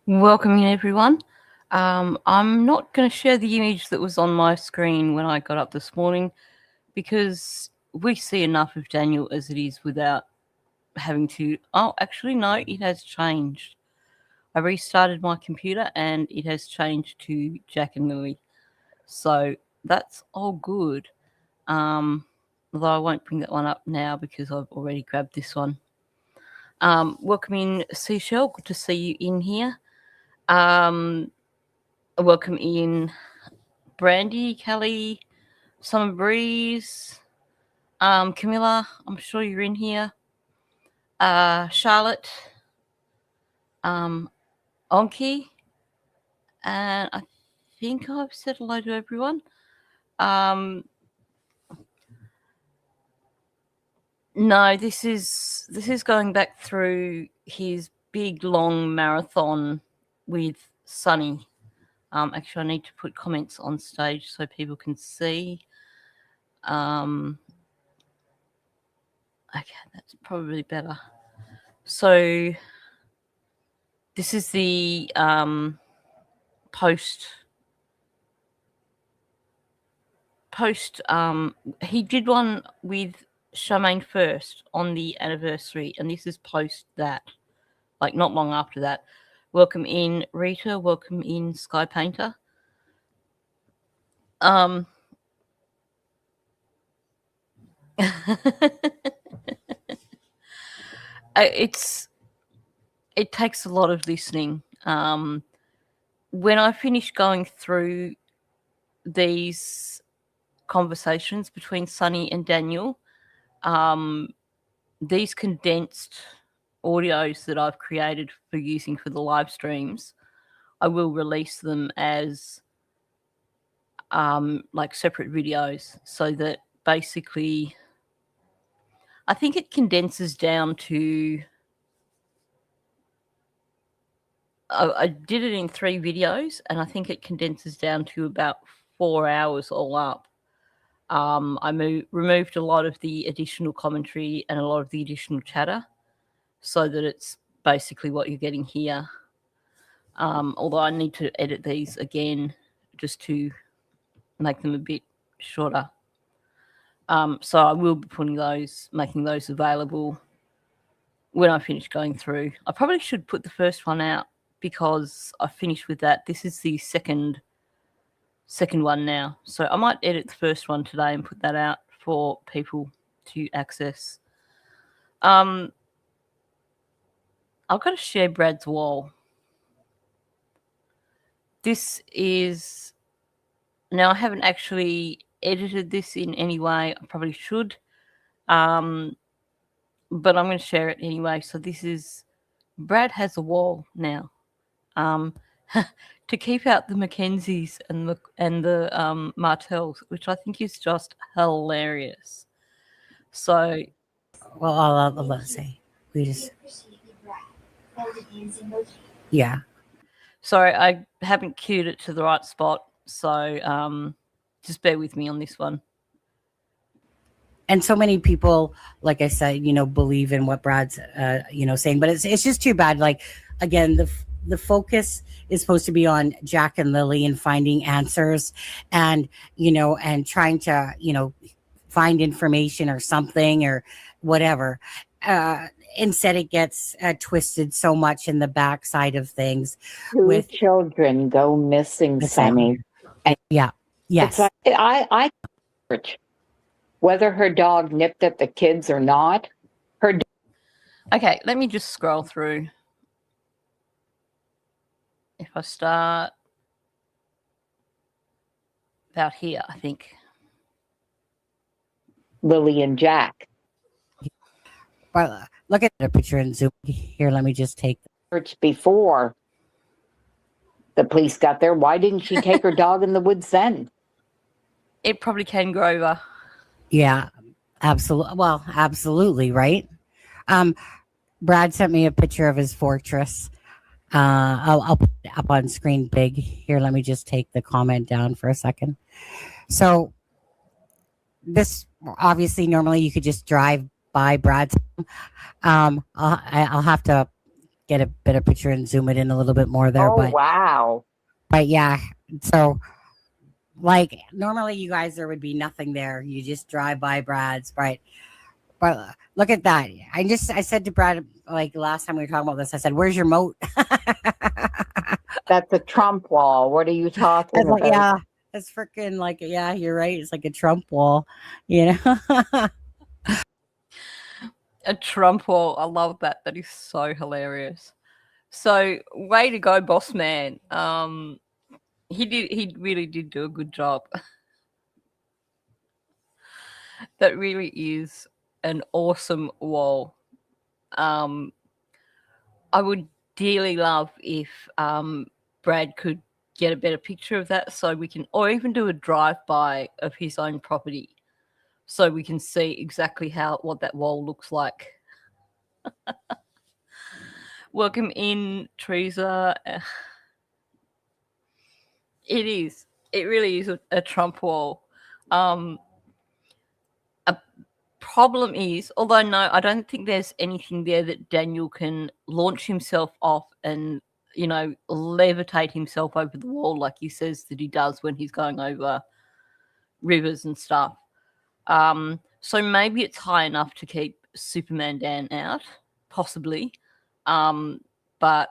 Welcome in, everyone. I'm not going to share the image that was on my screen when I got up this morning because we see enough of Daniel as it is without having to. Oh, actually, no, it has changed. I restarted my computer and it has changed to Jack and Lilly. So that's all good. Although I won't bring that one up now because I've already grabbed this one. Welcome in, Seashell. Good to see you in here. Welcome in, Brandy, Kelly, Summer Breeze, Camilla. I'm sure you're in here. Charlotte, Onki, and I think I've said hello to everyone. No, this is going back through his big long marathon with Sunny. Actually, I need to put comments on stage so people can see. Okay, that's probably better. So this is the post. He did one with Charmaine first on the anniversary, and this is post that, like not long after that. Welcome in, Rita. Welcome in, Sky Painter. It takes a lot of listening. When I finish going through these conversations between Sunny and Daniel, these condensed audios that I've created for using for the live streams, I will release them as like separate videos, so that basically I think it condenses down to I did it in 3 videos, and I think it condenses down to about 4 hours all up. I removed a lot of the additional commentary and a lot of the additional chatter so that it's basically what you're getting here. Although I need to edit these again just to make them a bit shorter. So I will be making those available when I finish going through. I probably should put the first one out because I finished with that. This is the second one now. So I might edit the first one today and put that out for people to access. I've got to share Brad's wall. This is... Now, I haven't actually edited this in any way. I probably should. But I'm going to share it anyway. So this is... Brad has a wall now. To keep out the Mackenzies and the Martells, which I think is just hilarious. So, well, I'll say we just, yeah. Sorry, I haven't queued it to the right spot, so just bear with me on this one. And so many people, like I said, believe in what Brad's, saying, but it's just too bad. Like, again, the focus is supposed to be on Jack and Lily and finding answers and, and trying to, find information or something or whatever. Instead, it gets twisted so much in the backside of things. With children go missing, Sunny. Yeah. Yes. It's like, whether her dog nipped at the kids or not, Okay, let me just scroll through. If I start about here, I think. Lily and Jack. Well, look at the picture in Zoom. Here, let me just take search before the police got there. Why didn't she take her dog in the woods then? It probably came Grover. Yeah, absolutely. Well, absolutely, right? Brad sent me a picture of his fortress. I'll put it up on screen big. Here, let me just take the comment down for a second. So this, obviously, normally you could just drive by Brad's home. I'll have to get a better picture and zoom it in a little bit more there. Oh, wow. But yeah, so like normally you guys there would be nothing there. You just drive by Brad's, right? But look at that. I said to Brad like last time we were talking about this. I said, "Where's your moat?" That's a Trump wall. What are you talking I was like, about? yeah, it's freaking like yeah, you're right. It's like a Trump wall, you know. A Trump wall. I love that. That is so hilarious. So way to go, boss man. He really did do a good job. That really is an awesome wall. I would dearly love if Brad could get a better picture of that so we can, or even do a drive-by of his own property so we can see exactly what that wall looks like. Welcome in, Teresa. It really is a Trump wall. A problem is, although no, I don't think there's anything there that Daniel can launch himself off and, you know, levitate himself over the wall like he says that he does when he's going over rivers and stuff. So maybe it's high enough to keep Superman Dan out, possibly. But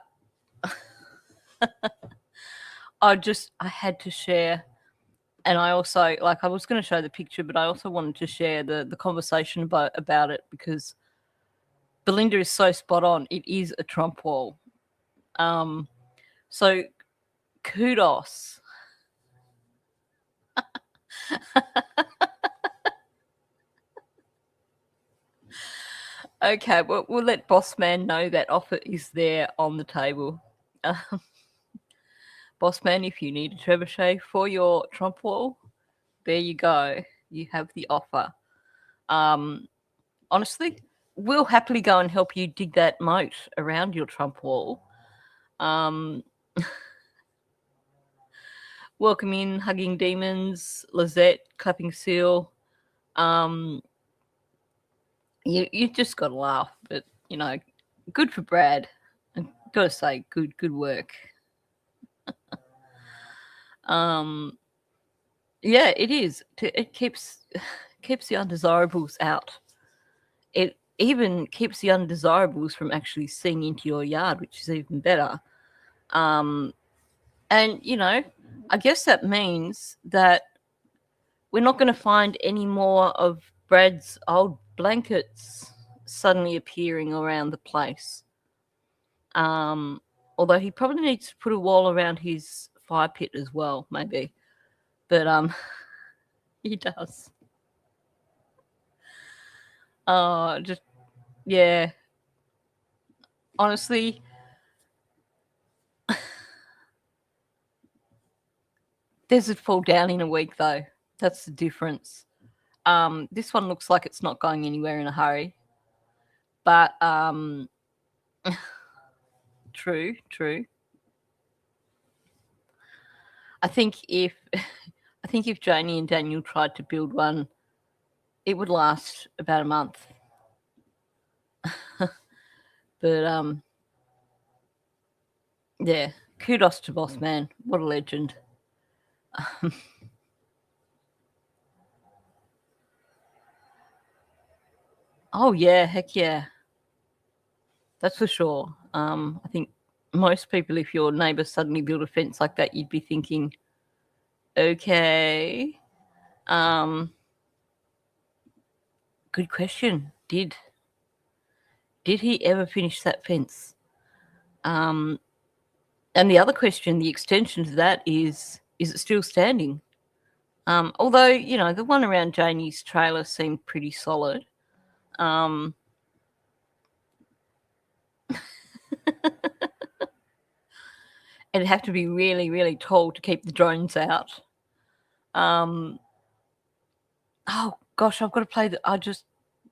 I had to share. And I also, like, I was going to show the picture, but I also wanted to share the conversation about it because Belinda is so spot on. It is a Trump wall. So kudos. Okay, well, we'll let Boss Man know that offer is there on the table. Boss Man, if you need a trebuchet for your Trump wall, there you go. You have the offer. Honestly, we'll happily go and help you dig that moat around your Trump wall. Welcome in, Hugging Demons, Lizette, Clapping Seal. You just got to laugh, but, you know, good for Brad. I've got to say, good work. Yeah, it is. It keeps the undesirables out. It even keeps the undesirables from actually seeing into your yard, which is even better. And, you know, I guess that means that we're not going to find any more of Brad's old blankets suddenly appearing around the place. Although he probably needs to put a wall around his fire pit as well, maybe. But he does. Just yeah. Honestly, theirs would fall down in a week though. That's the difference. This one looks like it's not going anywhere in a hurry. But true. I think if Janie and Daniel tried to build one, it would last about a month. But yeah, kudos to Boss Man. What a legend. Oh yeah, heck yeah. That's for sure. I think most people, if your neighbour suddenly built a fence like that, you'd be thinking, okay. Good question. Did he ever finish that fence? And the other question, the extension to that is it still standing? Although, you know, the one around Janie's trailer seemed pretty solid. It'd have to be really, really tall to keep the drones out. Oh gosh, I've got to play I just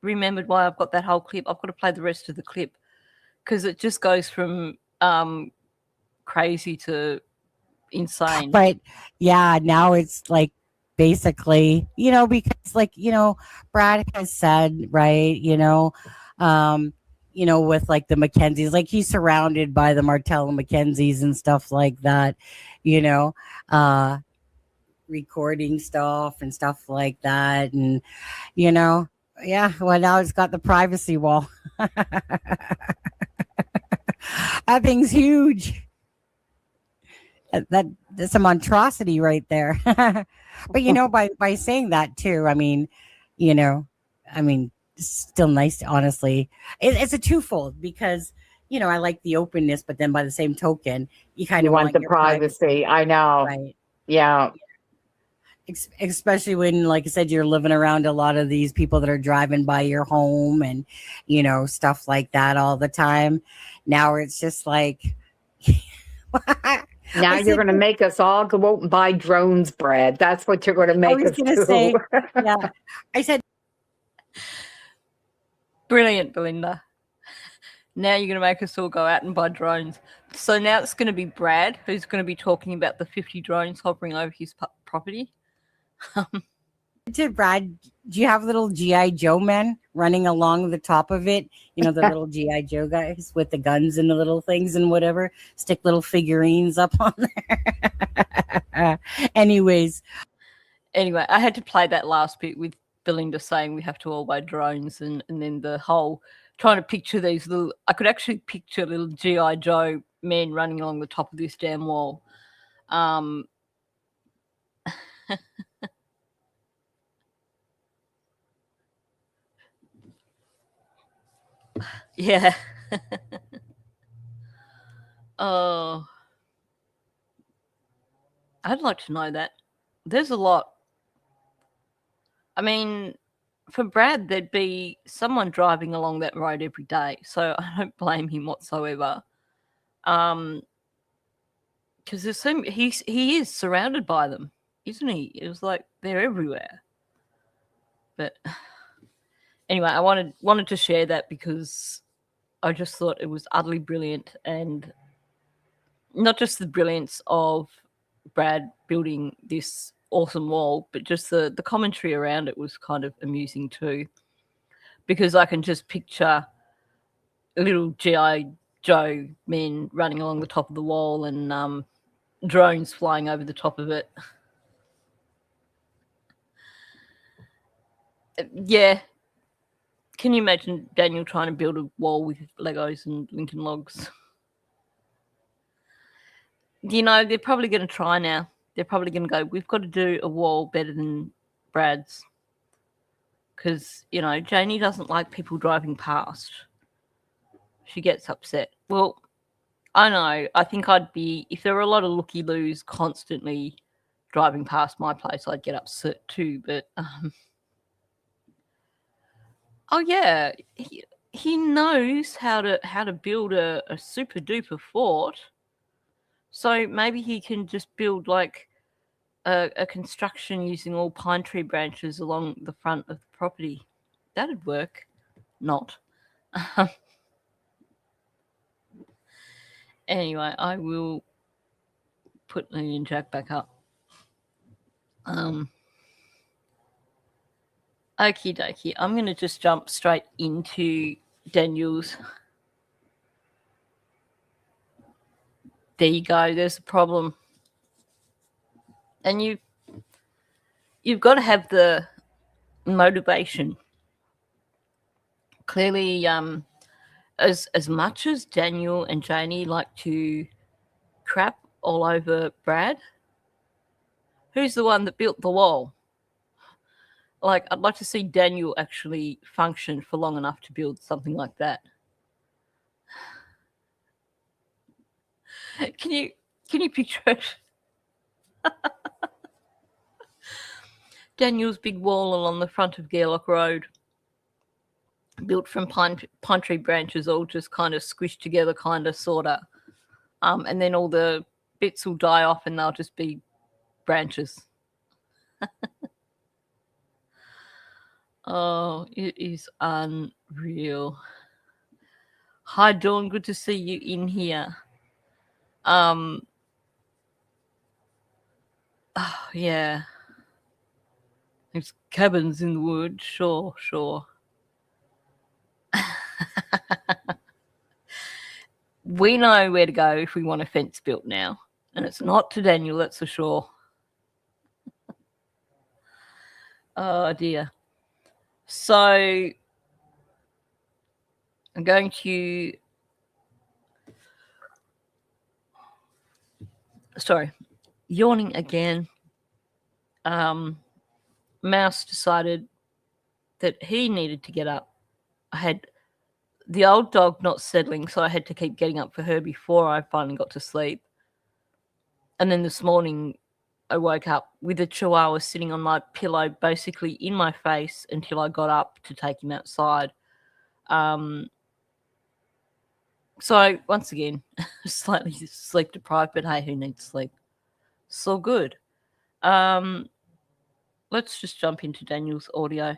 remembered why I've got that whole clip. I've got to play the rest of the clip because it just goes from crazy to insane. But yeah, now it's like basically, because like, Brad has said, right, with like the Mackenzies, like he's surrounded by the Martell and Mackenzies and stuff like that, you know, uh, recording stuff and stuff like that. And, you know, yeah, well, now it's got the privacy wall. That thing's huge. That's a monstrosity right there. But by saying that too, I mean, you know, I mean, it's still nice. Honestly, it's a twofold because I like the openness, but then by the same token, you kind You of want want the your privacy. I know. right? Yeah. Especially when, like I said, you're living around a lot of these people that are driving by your home and stuff like that all the time. Now it's just like. Now you're going to make us all go out and buy drones, Brad. That's what you're going to make us do. Say, yeah. I said, Brilliant, Belinda. Now you're going to make us all go out and buy drones. So now it's going to be Brad who's going to be talking about the 50 drones hovering over his property. To Brad, do you have little G.I. Joe men running along the top of it? The little G.I. Joe guys with the guns and the little things and whatever. Stick little figurines up on there. Anyway, I had to play that last bit with Belinda saying we have to all buy drones and then the whole trying to picture these little. I could actually picture little G.I. Joe men running along the top of this damn wall. Yeah. Oh, I'd like to know that. There's a lot. I mean, for Brad, there'd be someone driving along that road every day, so I don't blame him whatsoever. Because he is surrounded by them, isn't he? It was like they're everywhere. But anyway, I wanted to share that because I just thought it was utterly brilliant, and not just the brilliance of Brad building this awesome wall, but just the commentary around it was kind of amusing too, because I can just picture little G.I. Joe men running along the top of the wall and drones flying over the top of it. Yeah. Can you imagine Daniel trying to build a wall with Legos and Lincoln logs? They're probably going to try now. They're probably going to go, we've got to do a wall better than Brad's. Because, Janie doesn't like people driving past. She gets upset. Well, I know. I think if there were a lot of looky-loos constantly driving past my place, I'd get upset too. But, oh yeah, he knows how to build a super-duper fort. So maybe he can just build like a construction using all pine tree branches along the front of the property. That'd work. Not. Anyway, I will put Lily and Jack back up. Okie dokie. I'm going to just jump straight into Daniel's. There you go. There's a problem. And you've got to have the motivation. Clearly, as much as Daniel and Janie like to crap all over Brad, who's the one that built the wall? Like, I'd like to see Daniel actually function for long enough to build something like that. Can you picture it? Daniel's big wall along the front of Gairloch Road, built from pine tree branches, all just kind of squished together, kind of, sort of. And then all the bits will die off and they'll just be branches. Oh, it is unreal. Hi, Dawn. Good to see you in here. Oh, yeah. There's cabins in the woods. Sure. We know where to go if we want a fence built now. And it's not to Daniel, that's for sure. Oh, dear. So I'm going to... Sorry. Yawning again. Mouse decided that he needed to get up. I had the old dog not settling, so I had to keep getting up for her before I finally got to sleep. And then this morning, I woke up with a chihuahua sitting on my pillow, basically in my face, until I got up to take him outside. So, once again, slightly sleep deprived, but hey, who needs sleep? So good. Let's just jump into Daniel's audio.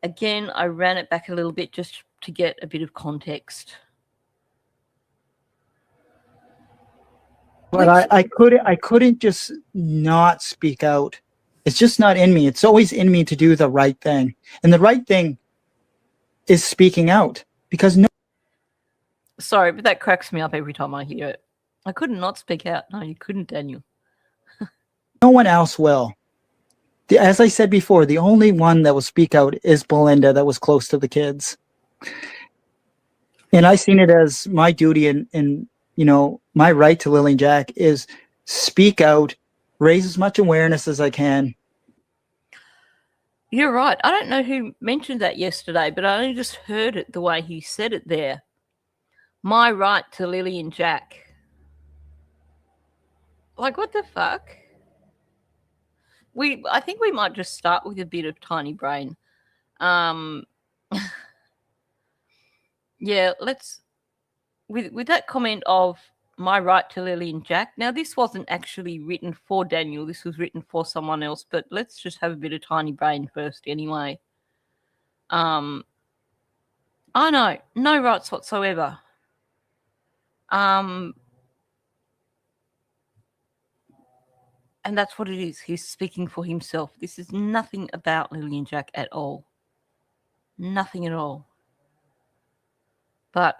Again, I ran it back a little bit just to get a bit of context. But I couldn't just not speak out. It's just not in me. It's always in me to do the right thing. And the right thing is speaking out, because Sorry, but that cracks me up every time I hear it. I couldn't not speak out. No, you couldn't, Daniel. no one else will. As I said before, the only one that will speak out is Belinda, that was close to the kids. And I seen it as my duty and you know, my right to Lily and Jack is speak out, raise as much awareness as I can. You're right. I don't know who mentioned that yesterday, but I only just heard it the way he said it there. My right to Lily and Jack. Like, what the fuck? I think we might just start with a bit of tiny brain. Yeah, let's... With that comment of my right to Lily and Jack. Now, this wasn't actually written for Daniel. This was written for someone else. But let's just have a bit of tiny brain first anyway. I know. No rights whatsoever. And that's what it is. He's speaking for himself. This is nothing about Lily and Jack at all. Nothing at all. But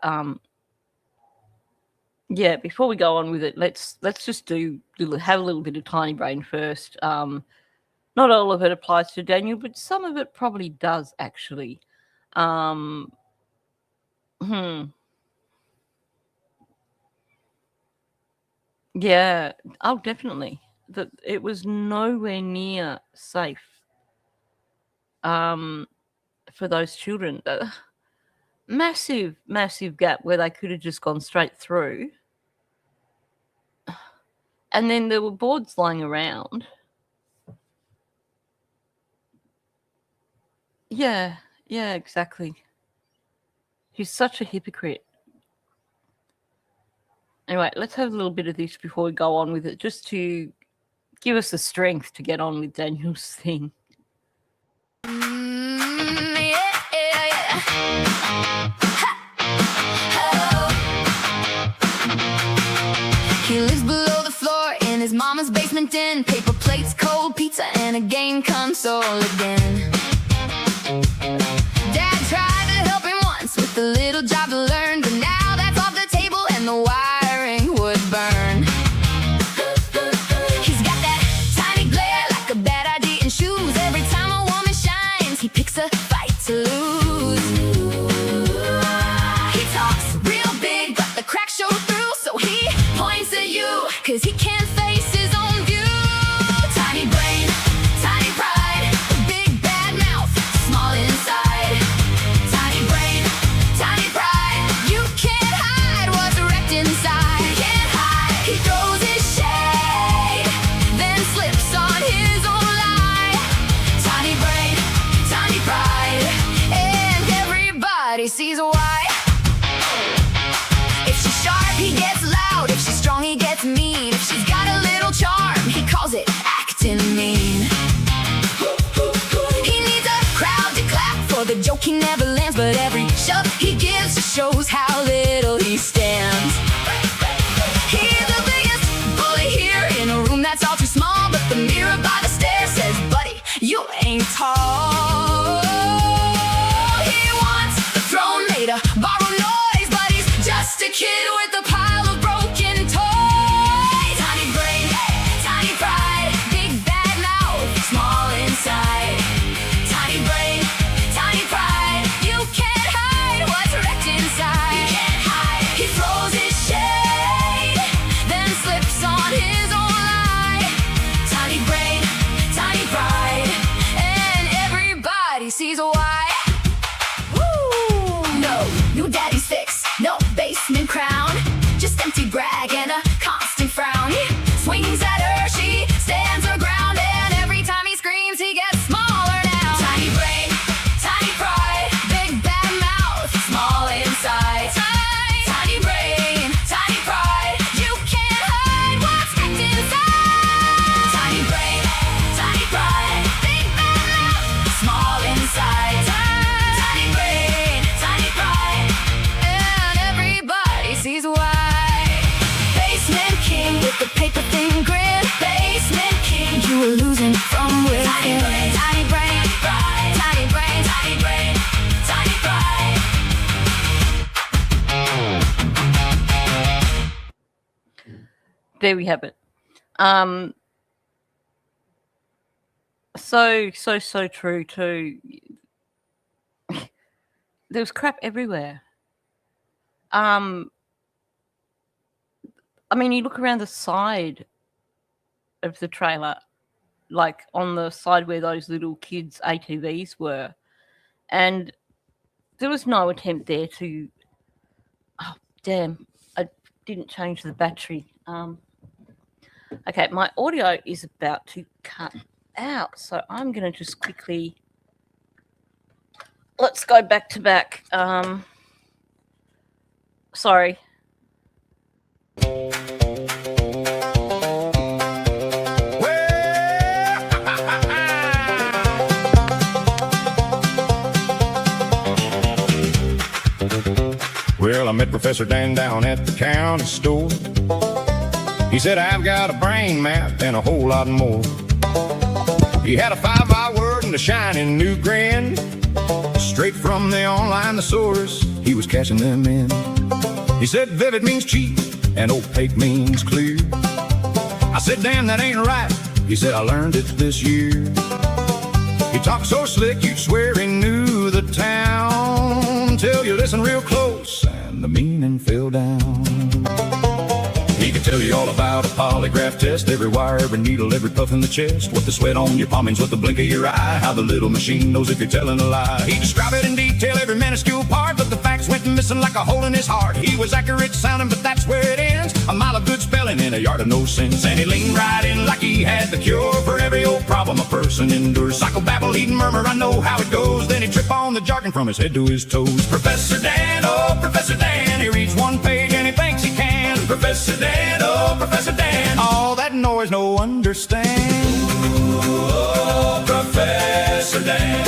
yeah, before we go on with it, let's just have a little bit of tiny brain first. Not all of it applies to Daniel, but some of it probably does actually. Yeah, oh, definitely. That it was nowhere near safe for those children. Massive gap where they could have just gone straight through. And then there were boards lying around. Yeah, exactly. He's such a hypocrite. Anyway, let's have a little bit of this before we go on with it, just to give us the strength to get on with Daniel's thing. He lives below the floor in his mama's basement den. Paper plates, cold pizza, and a game console again. Dad tried to help him once with the little job to learn, but now that's off the table and the wiring would burn. He's got that tiny glare like a bad idea in shoes. Every time a woman shines, he picks a fight to lose. He talks real big, but the cracks show through, so he points at you, cause he can't face his own view. Tiny brain, tiny pride, big bad mouth, small inside. Tiny brain, tiny pride, you can't hide what's wrecked inside. Can't hide, he throws his shade, then slips on his own lie. Tiny brain, tiny pride, and everybody sees why. If she's sharp, he gets loud. If she's strong, he gets mean. If she's got a little charm, he calls it acting mean. He needs a crowd to clap for the joke he never lands, but every shove he gives just shows how little he stands. He's the biggest bully here in a room that's all too small, but the mirror by the stairs says, buddy, you ain't tall. He wants the throne made of borrowed noise, but he's just a kid you were losing from within. Tiny brain, tiny brain, tiny brain, tiny brain, tiny brain. There we have it. So true too. There was crap everywhere. I mean, you look around the side of the trailer, like on the side where those little kids' ATVs were, and there was no attempt there to. Oh, damn! I didn't change the battery. Okay, my audio is about to cut out, so I'm going to just quickly. Let's go back to back. Sorry. Well, I met Professor Dan down at the county store. He said, I've got a brain map and a whole lot more. He had a 5-eye word and a shining new grin. Straight from the online thesaurus, he was cashing them in. He said, vivid means cheap and opaque means clear. I said, damn, that ain't right. He said, I learned it this year. He talked so slick, you'd swear he knew the town, till you listen real close and the meaning fell down. He could tell you all about a polygraph test, every wire, every needle, every puff in the chest, what the sweat on your palm means, what the blink of your eye, how the little machine knows if you're telling a lie. He described it in detail, every minuscule part, but the facts went missing like a hole in his heart. He was accurate sounding, but that's where it ends. A mile of good spelling in a yard of no sense. And he leaned right in like he had the cure for every old problem a person endures. Psychobabble, he'd murmur, I know how it goes. Then he'd trip on the jargon from his head to his toes. Professor Dan, oh, Professor Dan, he reads one page and he thinks he can. Professor Dan, oh, Professor Dan, all that noise no understand. Oh, Professor Dan,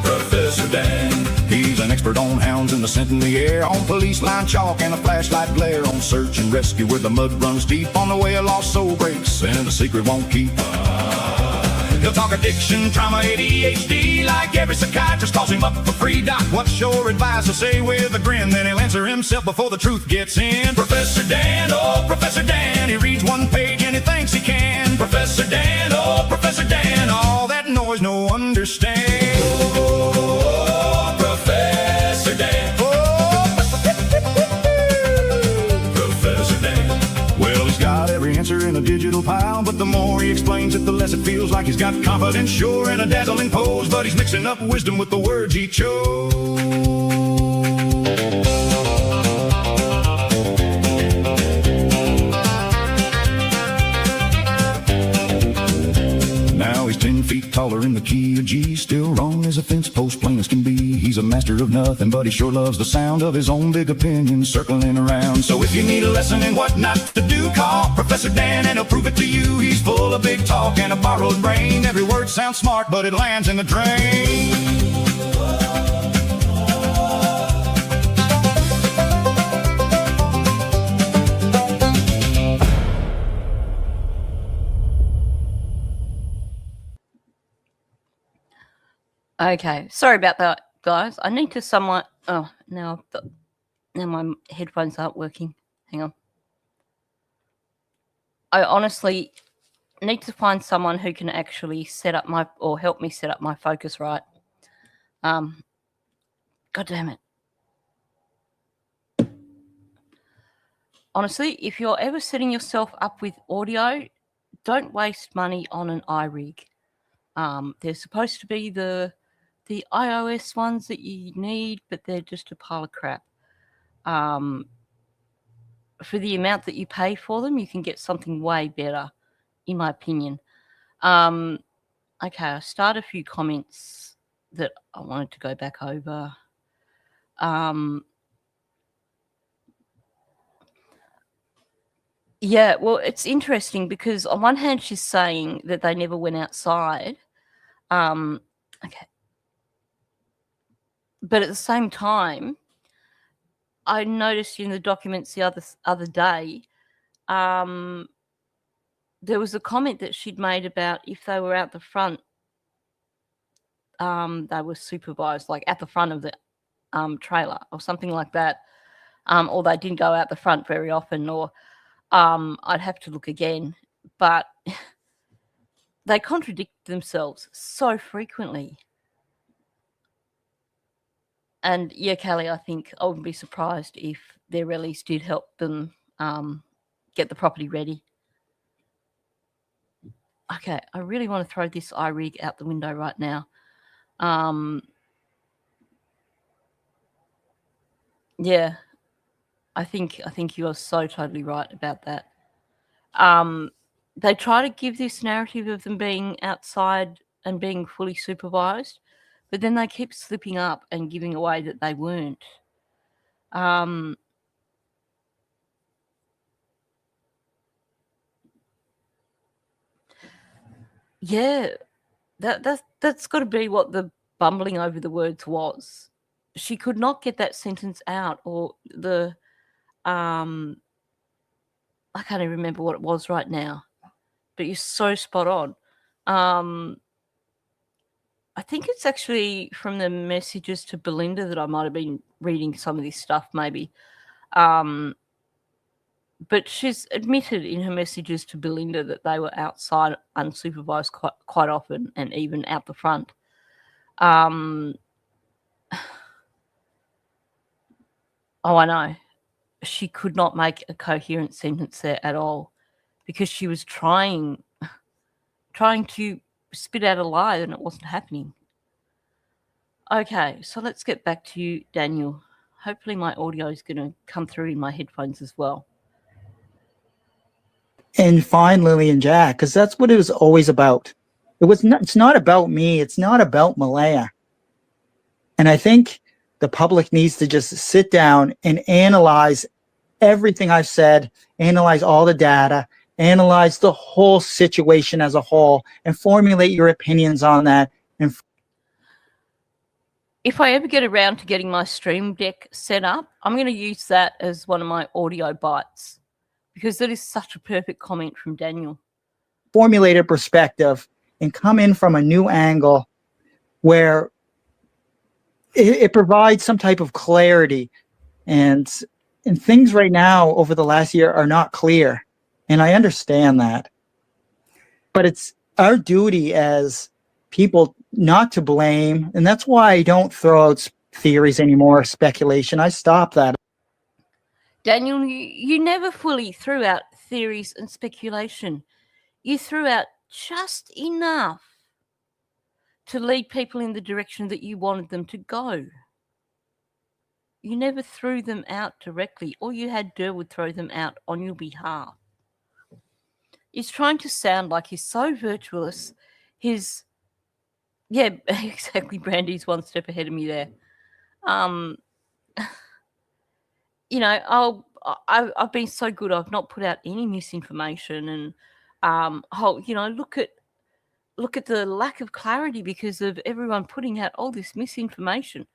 Professor Dan. He's an expert on hounds and the scent in the air, on police line chalk and a flashlight glare, on search and rescue where the mud runs deep, on the way a lost soul breaks and the secret won't keep. He'll talk addiction, trauma, ADHD, like every psychiatrist calls him up for free. Doc, what's your advice? He'll say with a grin, then he'll answer himself before the truth gets in. Professor Dan, oh, Professor Dan, he reads one page and he thinks he can. Professor Dan, oh, Professor Dan, all that noise no understand. Oh, Professor Dan, oh, Professor Dan. Well, he's got every answer in a digital pile, but the more he explains it, the less it feels like he's got confidence, sure, and a dazzling pose. But he's mixing up wisdom with the words he chose. Now he's 10 feet taller in the key of G, still wrong as a fence post, plain as can be. He's a master of nothing, but he sure loves the sound of his own big opinions circling around. So if you need a lesson in what not to do, call Professor Dan and he'll prove it to you. He's full of big talk and a borrowed brain. Every word sounds smart, but it lands in the drain. Okay, sorry about that, guys. I need to somewhat. Oh, now my headphones aren't working. Hang on. I honestly need to find someone who can actually set up my or help me set up my focus right. God damn it. Honestly, if you're ever setting yourself up with audio, don't waste money on an iRig. There's supposed to be the iOS ones that you need, but they're just a pile of crap. For the amount that you pay for them, you can get something way better, in my opinion. Okay, I started a few comments that I wanted to go back over. Yeah, well, it's interesting because on one hand, she's saying that they never went outside. Okay. But at the same time, I noticed in the documents the other day, there was a comment that she'd made about if they were out the front, they were supervised, like at the front of the trailer or something like that, or they didn't go out the front very often, or I'd have to look again. But they contradict themselves so frequently. And yeah, Callie, I think I wouldn't be surprised if their release did help them get the property ready. Okay, I really want to throw this iRig out the window right now. Yeah, I think you are so totally right about that. They try to give this narrative of them being outside and being fully supervised, but then they keep slipping up and giving away that they weren't. Yeah, that's got to be what the bumbling over the words was. She could not get that sentence out, or the I can't even remember what it was right now. But you're so spot on. I think it's actually from the messages to Belinda that I might have been reading some of this stuff, maybe. But she's admitted in her messages to Belinda that they were outside unsupervised quite often, and even out the front. Oh, I know. She could not make a coherent sentence there at all, because she was trying to spit out a lie and it wasn't happening. Okay, so let's get back to you, Daniel. Hopefully my audio is going to come through in my headphones as well. And find Lily and Jack, because that's what it was always about. It's not about me. It's not about Malaya. And I think the public needs to just sit down and analyze everything I've said, analyze all the data, analyze the whole situation as a whole, and formulate your opinions on that. And if I ever get around to getting my Stream Deck set up, I'm going to use that as one of my audio bites, because that is such a perfect comment from Daniel. formulate a perspective and come in from a new angle where it provides some type of clarity. And things right now over the last year are not clear. And I understand that. But it's our duty as people not to blame. And that's why I don't throw out theories anymore, speculation. I stop that. Daniel, you never fully threw out theories and speculation. You threw out just enough to lead people in the direction that you wanted them to go. You never threw them out directly, or you had Durwood throw them out on your behalf. He's trying to sound like he's so virtuous. Yeah, exactly, Brandy's one step ahead of me there. You know, I've been so good. I've not put out any misinformation, and you know, look at the lack of clarity because of everyone putting out all this misinformation.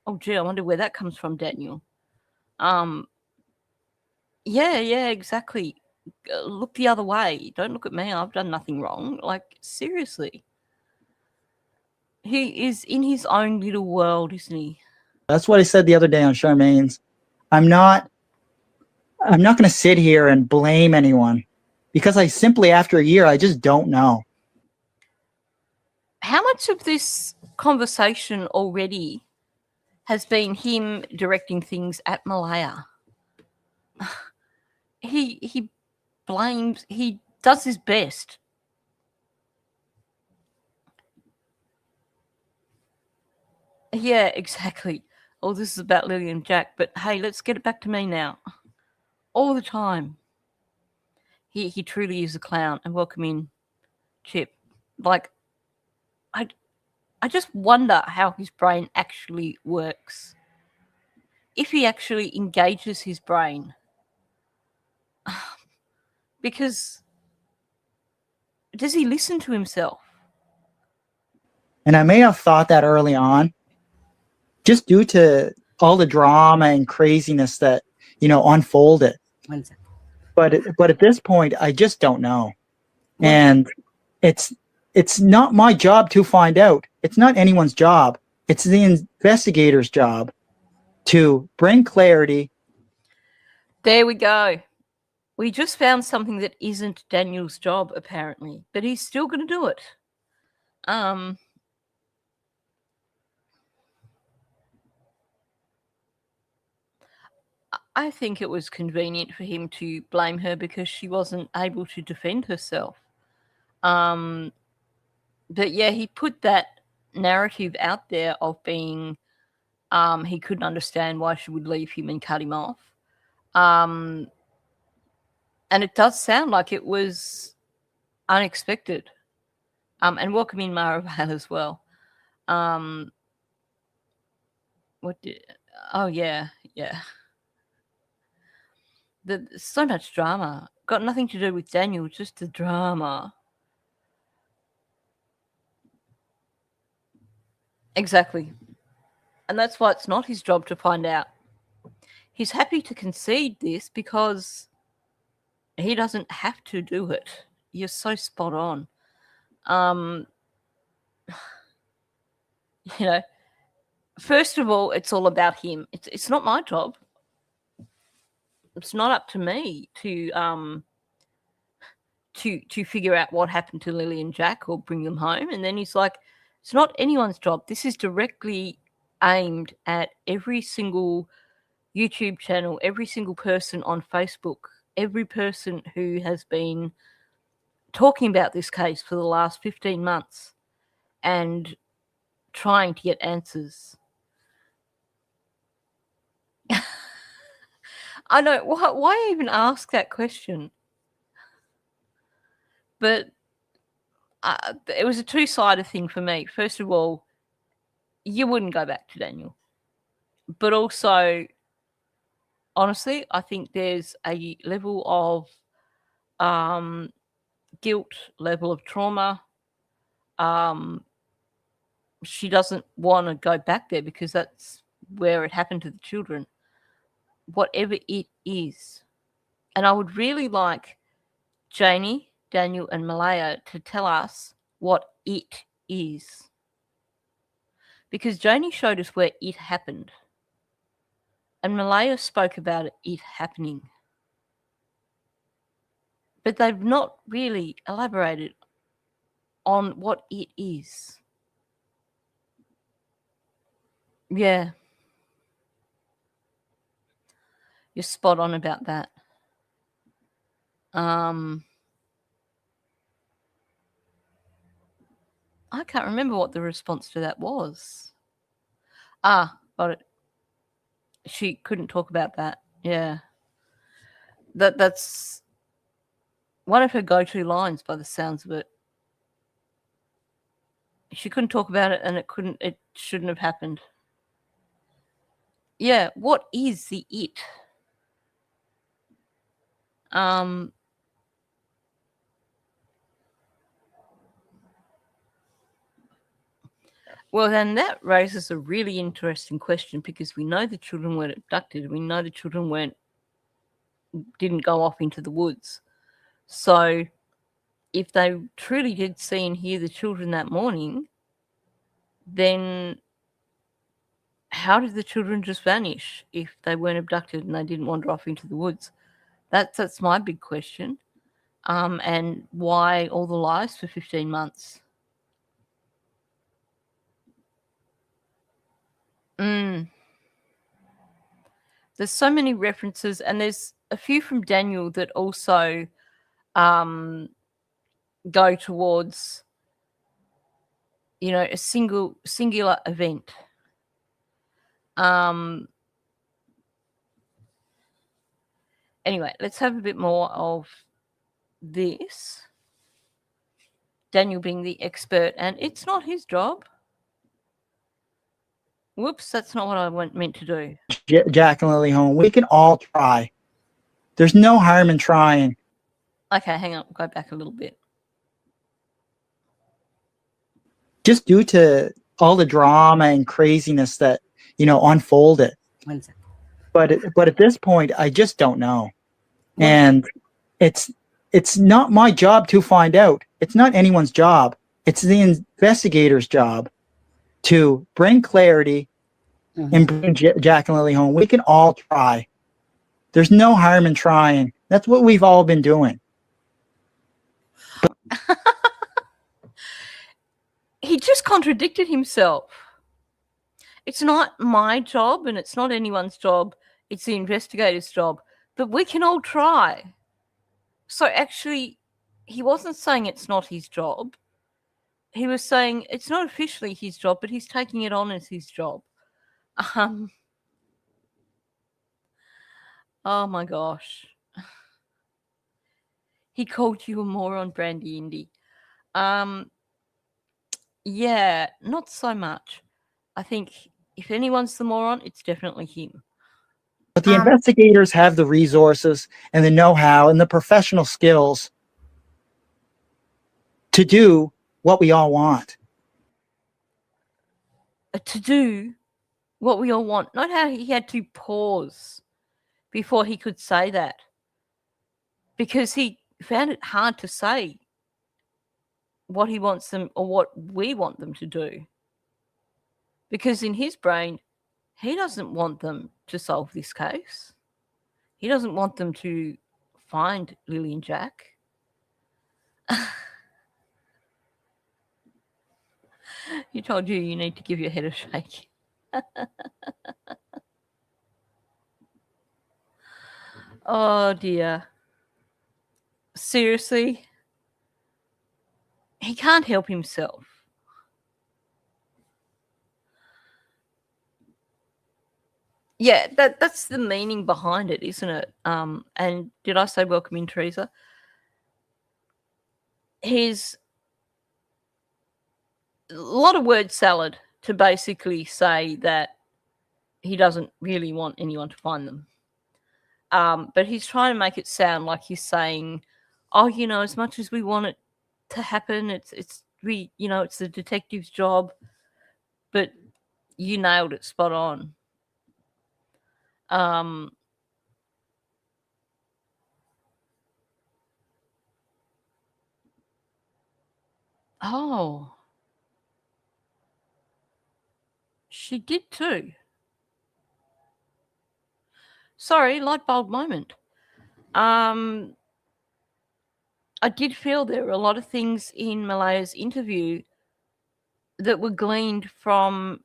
Oh, gee, I wonder where that comes from, Daniel. Yeah, exactly. Look the other way. Don't look at me. I've done nothing wrong. Like, seriously. He is in his own little world, isn't he? That's what I said the other day on Charmaine's. I'm not going to sit here and blame anyone because I simply, after a year, I just don't know. How much of this conversation already has been him directing things at Malaya? He blames, he does his best. Yeah, exactly. Oh, this is about Lily and Jack, but hey, let's get it back to me now. All the time. He truly is a clown, and welcome in, Chip. Like, I just wonder how his brain actually works. If he actually engages his brain. Because does he listen to himself? And I may have thought that early on, just due to all the drama and craziness that, you know, unfolded. 1 second. But at this point, I just don't know. And it's not my job to find out. It's not anyone's job. It's the investigator's job to bring clarity. There we go. We just found something that isn't Daniel's job, apparently, but he's still going to do it. I think it was convenient for him to blame her because she wasn't able to defend herself. But yeah, he put that narrative out there of being he couldn't understand why she would leave him and cut him off. And it does sound like it was unexpected. And welcome in Marivale as well. Oh yeah. There's so much drama. Got nothing to do with Daniel, just the drama. Exactly. And that's why it's not his job to find out. He's happy to concede this because he doesn't have to do it. You're so spot on. You know, first of all, it's all about him. It's not my job. It's not up to me to figure out what happened to Lily and Jack or bring them home. And then he's like, it's not anyone's job. This is directly aimed at every single YouTube channel, every single person on Facebook, every person who has been talking about this case for the last 15 months and trying to get answers. I know, why even ask that question? But it was a two-sided thing for me. First of all, you wouldn't go back to Daniel. But also, honestly, I think there's a level of guilt, level of trauma. She doesn't want to go back there because that's where it happened to the children. Whatever it is. And I would really like Janie, Daniel, and Malaya to tell us what it is. Because Janie showed us where it happened. And Malaya spoke about it happening. But they've not really elaborated on what it is. Yeah. You're spot on about that. I can't remember what the response to that was. Got it. She couldn't talk about that. Yeah. That's one of her go-to lines by the sounds of it. She couldn't talk about it and it shouldn't have happened. Yeah, what is the it? Well, then that raises a really interesting question because we know the children weren't abducted. We know the children didn't go off into the woods. So if they truly did see and hear the children that morning, then how did the children just vanish if they weren't abducted and they didn't wander off into the woods? That's my big question. And why all the lies for 15 months? There's so many references, and there's a few from Daniel that also go towards, a singular event. Anyway, let's have a bit more of this. Daniel being the expert, and it's not his job. Whoops, that's not what I meant to do. Jack and Lily home. We can all try. There's no harm in trying. Okay, hang on. Go back a little bit. Just due to all the drama and craziness that, unfolded. 1 second. But at this point, I just don't know. And it's it's not my job to find out. It's not anyone's job. It's the investigator's job to bring clarity and bring Jack and Lily home. We can all try. There's no harm in trying. That's what we've all been doing. He just contradicted himself. It's not my job and it's not anyone's job. It's the investigator's job. But we can all try. So actually, he wasn't saying it's not his job. He was saying it's not officially his job, but he's taking it on as his job. Oh my gosh. He called you a moron, Brandy Indy. Yeah, not so much. I think if anyone's the moron, it's definitely him. But the investigators have the resources and the know-how and the professional skills to do what we all want. To do what we all want. Not how he had to pause before he could say that. Because he found it hard to say what he wants them or what we want them to do. Because in his brain, he doesn't want them to solve this case. He doesn't want them to find Lily and Jack. He told you need to give your head a shake. Oh dear. Seriously? He can't help himself. Yeah, that's the meaning behind it, isn't it? And did I say welcome in, Teresa? He's a lot of word salad to basically say that he doesn't really want anyone to find them. But he's trying to make it sound like he's saying, oh, as much as we want it to happen, it's the detective's job. But you nailed it spot on. Oh. She did too. Sorry, light bulb moment. I did feel there were a lot of things in Malaya's interview that were gleaned from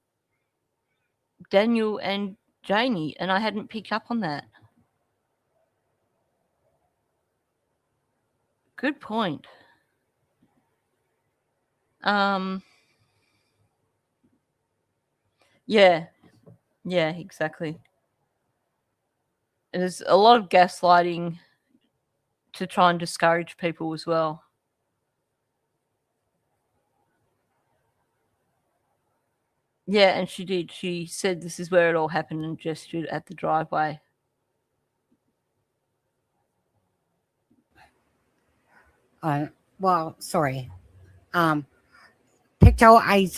Daniel and Janie, and I hadn't picked up on that. Good point. Yeah, exactly. There's a lot of gaslighting to try and discourage people as well. Yeah, and she did. She said this is where it all happened and gestured at the driveway. Well, sorry. Picto,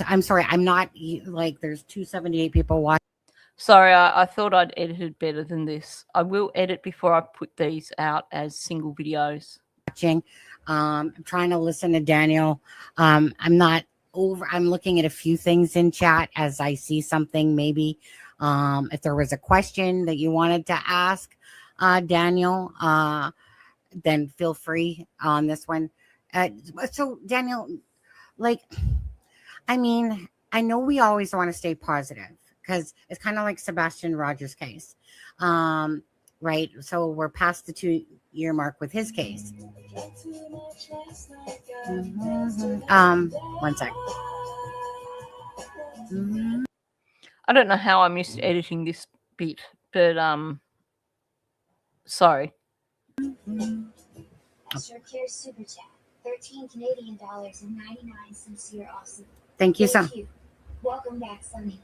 I'm sorry. I'm not there's 278 people watching. Sorry, I thought I'd edited better than this. I will edit before I put these out as single videos. I'm trying to listen to Daniel. I'm looking at a few things in chat as I see something maybe. If there was a question that you wanted to ask Daniel, then feel free on this one. So Daniel, I know we always want to stay positive because it's kind of like Sebastian Rogers' case. Right. So we're past the 2-year mark with his case. One sec. I don't know how I missed editing this bit, but sorry. Care super chat. 13 Canadian dollars and 99 cents. You're awesome. Thank you, son. Welcome back, Sonny.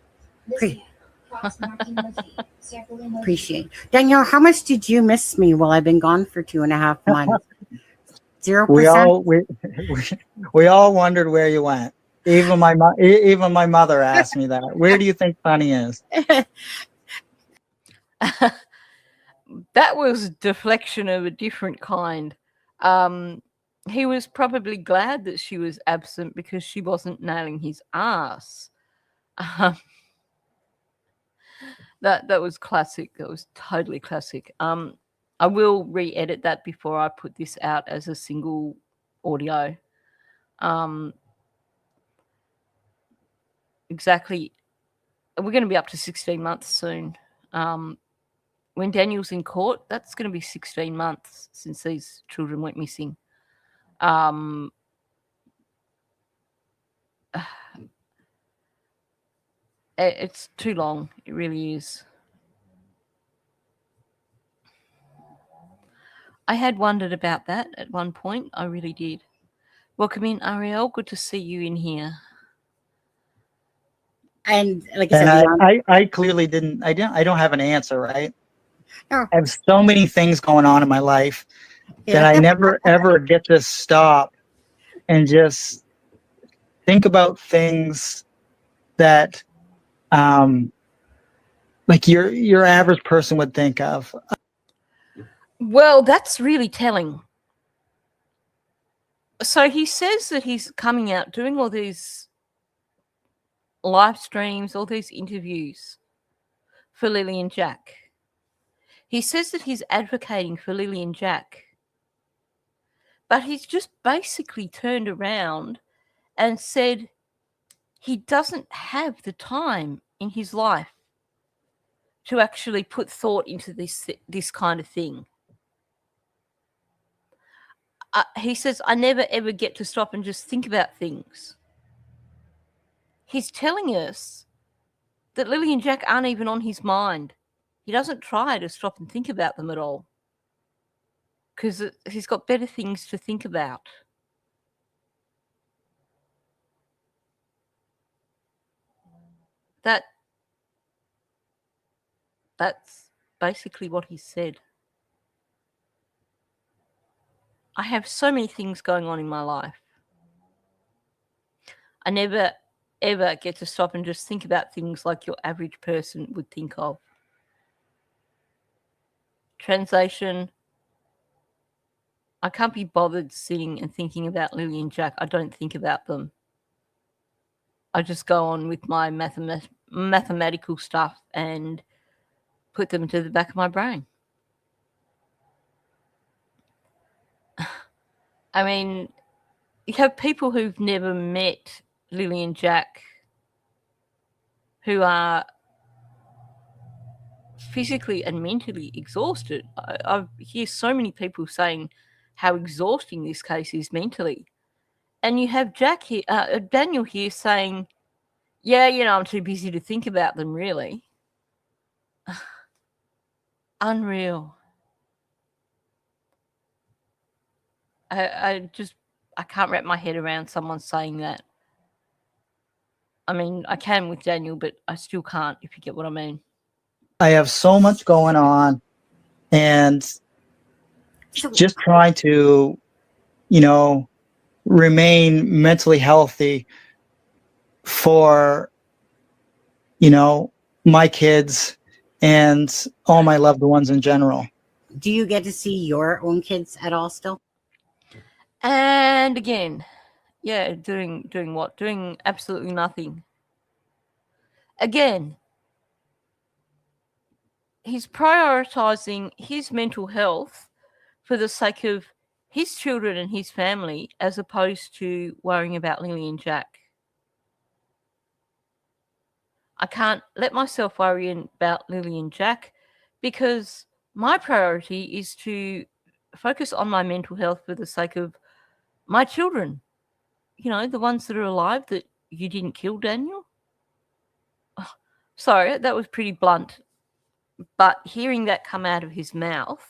Appreciate. Danielle, how much did you miss me while I've been gone for 2.5 months? 0%. We all wondered where you went. Even my mother asked me that. Where do you think Sonny is? That was deflection of a different kind. He was probably glad that she was absent because she wasn't nailing his ass. That was classic. That was totally classic. I will re-edit that before I put this out as a single audio. Exactly. We're going to be up to 16 months soon. When Daniel's in court, that's going to be 16 months since these children went missing. It's too long. It really is. I had wondered about that at one point. I really did. Welcome in, Ariel. Good to see you in here. And like I And said, beyond, I clearly didn't. I don't have an answer, right? No. I have so many things going on in my life that I never ever get to stop and just think about things that, like your average person would think of. Well, that's really telling. So he says that he's coming out doing all these live streams, all these interviews for Lily and Jack. He says that he's advocating for Lily and Jack. But he's just basically turned around and said he doesn't have the time in his life to actually put thought into this kind of thing. He says, I never ever get to stop and just think about things. He's telling us that Lily and Jack aren't even on his mind. He doesn't try to stop and think about them at all because he's got better things to think about. That's basically what he said. I have so many things going on in my life. I never, ever get to stop and just think about things like your average person would think of. Translation, I can't be bothered sitting and thinking about Lily and Jack. I don't think about them. I just go on with my mathematical stuff and put them to the back of my brain. I mean, you have people who've never met Lily and Jack who are physically and mentally exhausted. I hear so many people saying how exhausting this case is mentally. And you have Daniel here saying, yeah, I'm too busy to think about them, really. Unreal. I can't wrap my head around someone saying that. I mean, I can with Daniel, but I still can't, if you get what I mean. I have so much going on, and just trying to, remain mentally healthy for, my kids and all my loved ones in general. do you get to see your own kids at all still? And again, yeah, doing what? Doing absolutely nothing. Again, he's prioritizing his mental health for the sake of his children and his family as opposed to worrying about Lily and Jack. I can't let myself worry about Lily and Jack because my priority is to focus on my mental health for the sake of my children. The ones that are alive that you didn't kill, Daniel. Oh, sorry, that was pretty blunt. But hearing that come out of his mouth,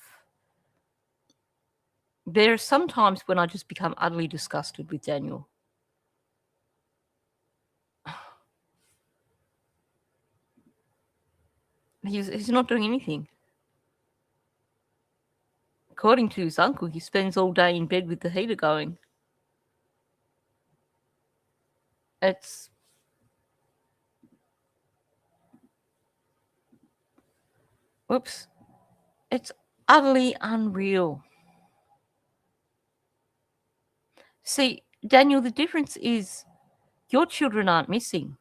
there are some times when I just become utterly disgusted with Daniel. He's not doing anything. According to his uncle, he spends all day in bed with the heater going. It's utterly unreal. See, Daniel, the difference is your children aren't missing.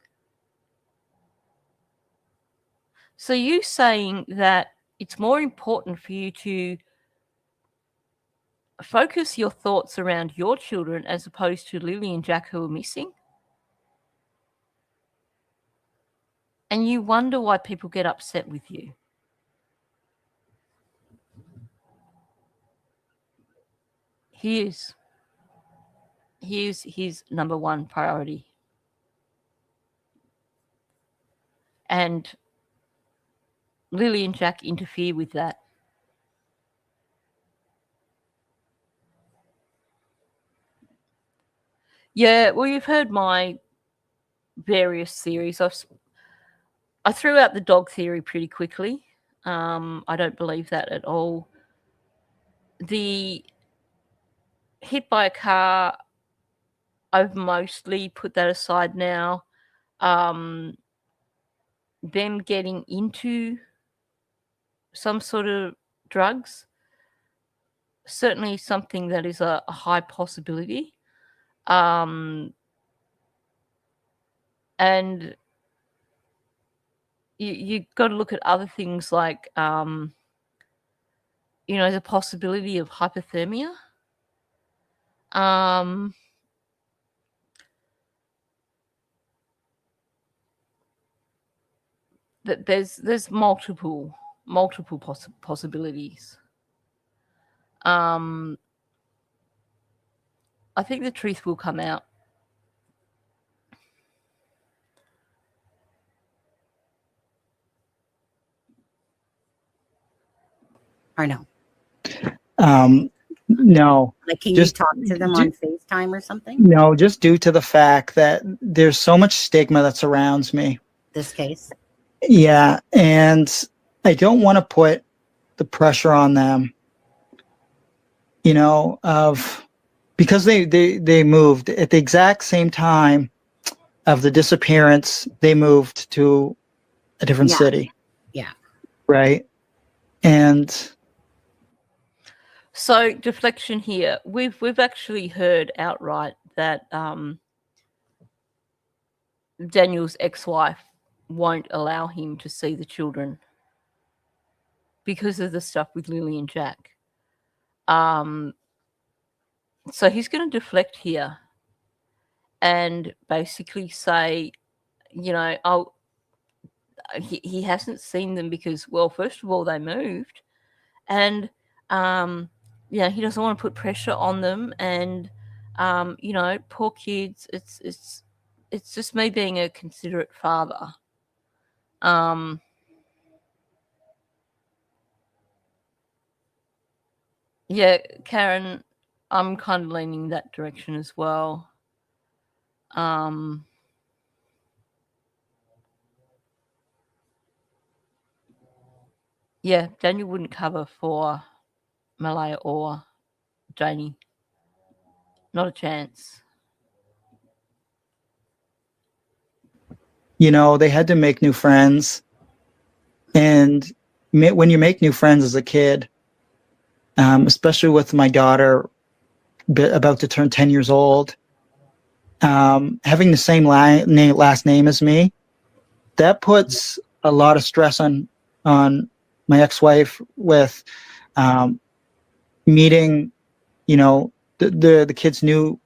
So you saying that it's more important for you to focus your thoughts around your children as opposed to Lily and Jack who are missing? And you wonder why people get upset with you. Here's his number one priority. And Lily and Jack interfere with that. Yeah, well, you've heard my various theories. I threw out the dog theory pretty quickly. I don't believe that at all. The hit by a car, I've mostly put that aside now. Them getting into some sort of drugs, certainly something that is a high possibility. And you got to look at other things like, the possibility of hypothermia. That there's multiple possibilities. I think the truth will come out. Or no? No. Like, can Just- you talk to them on FaceTime or something? No, just due to the fact that there's so much stigma that surrounds me. This case? Yeah, and I don't want to put the pressure on them, because they moved at the exact same time of the disappearance. They moved to a different Yeah. city. Yeah. Right. And So deflection here. We've actually heard outright that Daniel's ex-wife won't allow him to see the children because of the stuff with Lily and Jack. So he's going to deflect here and basically say, he hasn't seen them because, well, first of all, they moved, and he doesn't want to put pressure on them, and poor kids. It's just me being a considerate father. Yeah, Karen, I'm kind of leaning that direction as well. Yeah, Daniel wouldn't cover for Malaya or Janie. Not a chance. they had to make new friends, and when you make new friends as a kid, especially with my daughter about to turn 10 years old, having the same last name as me, that puts a lot of stress on my ex-wife with meeting, the kid's new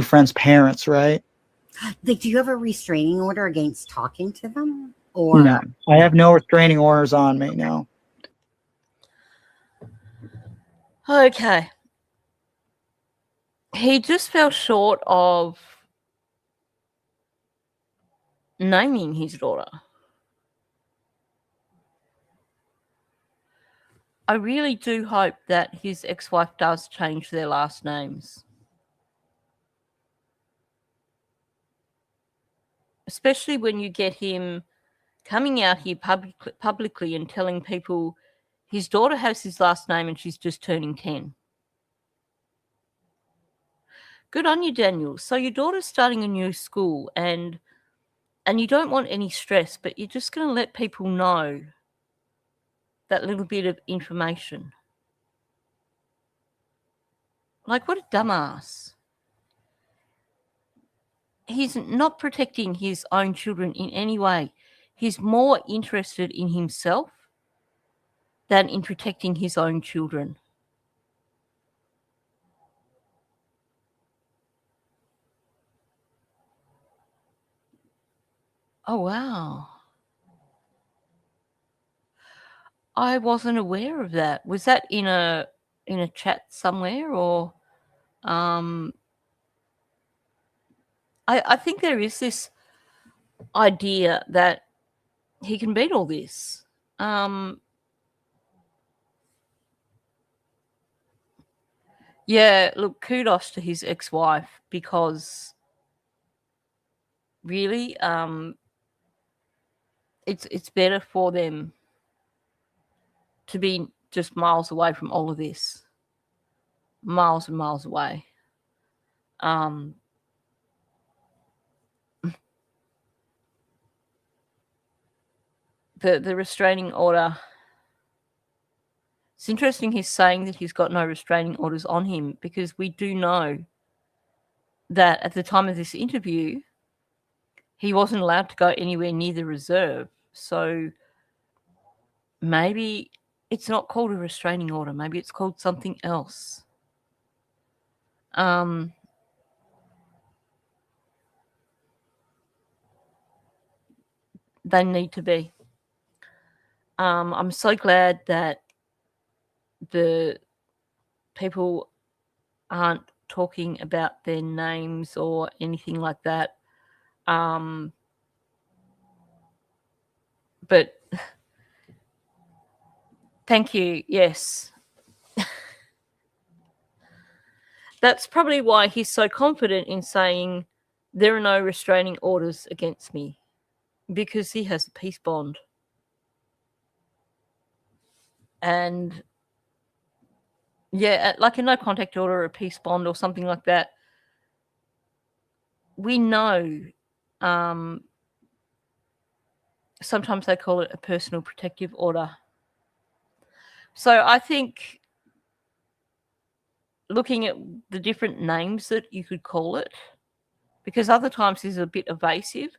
friend's parents, right? Like, do you have a restraining order against talking to them? Or No, I have no restraining orders on me. No. Okay. He just fell short of naming his daughter. I really do hope that his ex-wife does change their last names. Especially when you get him coming out here publicly and telling people his daughter has his last name and she's just turning 10. Good on you, Daniel. So your daughter's starting a new school and you don't want any stress, but you're just going to let people know that little bit of information. Like, what a dumbass. he's not protecting his own children in any way. He's more interested in himself than in protecting his own children. Oh, wow. I wasn't aware of that. Was that in a chat somewhere, or I think there is this idea that he can beat all this. Yeah, look, kudos to his ex-wife, because really, it's better for them to be just miles away from all of this, miles and miles away. The restraining order. It's interesting he's saying that he's got no restraining orders on him, because we do know that at the time of this interview, he wasn't allowed to go anywhere near the reserve. So maybe it's not called a restraining order. Maybe it's called something else. They need to be. I'm so glad that the people aren't talking about their names or anything like that. But thank you. Yes. That's probably why he's so confident in saying there are no restraining orders against me, because he has a peace bond. And yeah, like a no contact order or a peace bond or something like that, we know sometimes they call it a personal protective order. So I think looking at the different names that you could call it, because other times he's a bit evasive.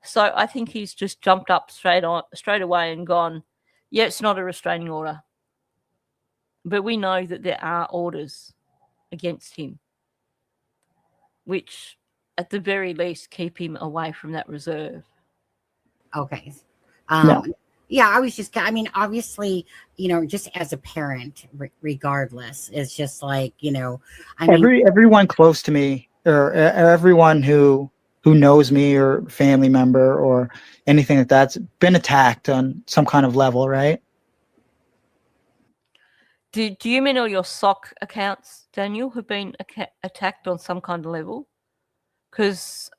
So I think he's just jumped up straight away and gone, yeah, it's not a restraining order. But we know that there are orders against him, which at the very least keep him away from that reserve. Okay. No. Yeah, I was just, I mean, obviously, you know, just as a parent, regardless, it's just like, you know, I mean, Everyone close to me, or everyone who knows me, or family member or anything like that's been attacked on some kind of level, right? Do you mean all your sock accounts, Daniel, have been attacked on some kind of level? Because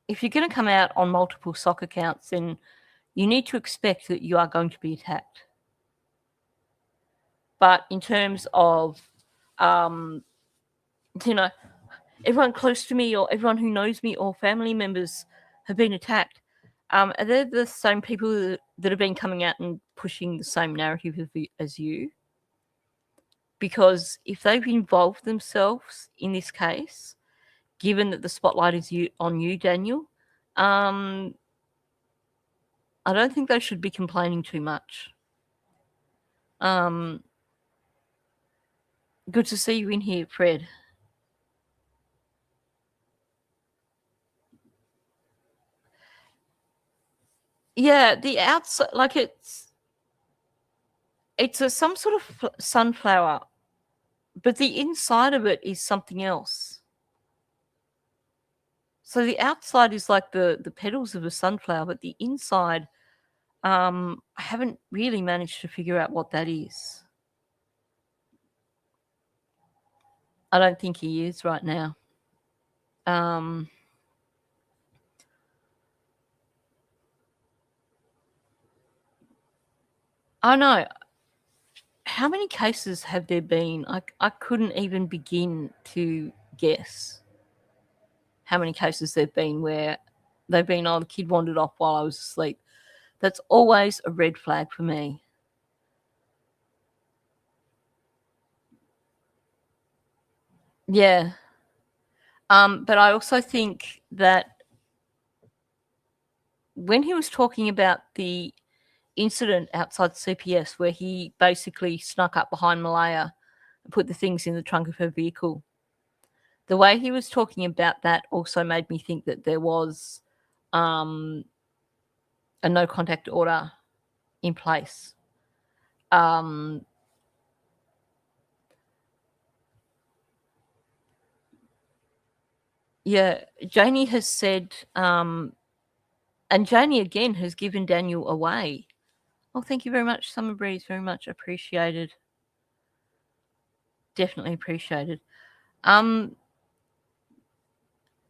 if you're going to come out on multiple sock accounts, then you need to expect that you are going to be attacked. But in terms of, you know, everyone close to me or everyone who knows me or family members have been attacked, are they the same people that have been coming out and pushing the same narrative as you? Because if they've involved themselves in this case, given that the spotlight is on you, Daniel, I don't think they should be complaining too much. Good to see you in here, Fred. Yeah, the outside, like it's some sort of sunflower, but the inside of it is something else. So the outside is like the petals of a sunflower, but the inside, I haven't really managed to figure out what that is. I don't think he is right now. I know. How many cases have there been? I couldn't even begin to guess how many cases there've been where they've been, oh, the kid wandered off while I was asleep. That's always a red flag for me. Yeah. But I also think that when he was talking about the incident outside CPS where he basically snuck up behind Malaya and put the things in the trunk of her vehicle, the way he was talking about that also made me think that there was a no contact order in place. Yeah, Janie has said, and Janie again has given Daniel away. Oh, thank you very much, Summer Breeze. Very much appreciated. Definitely appreciated.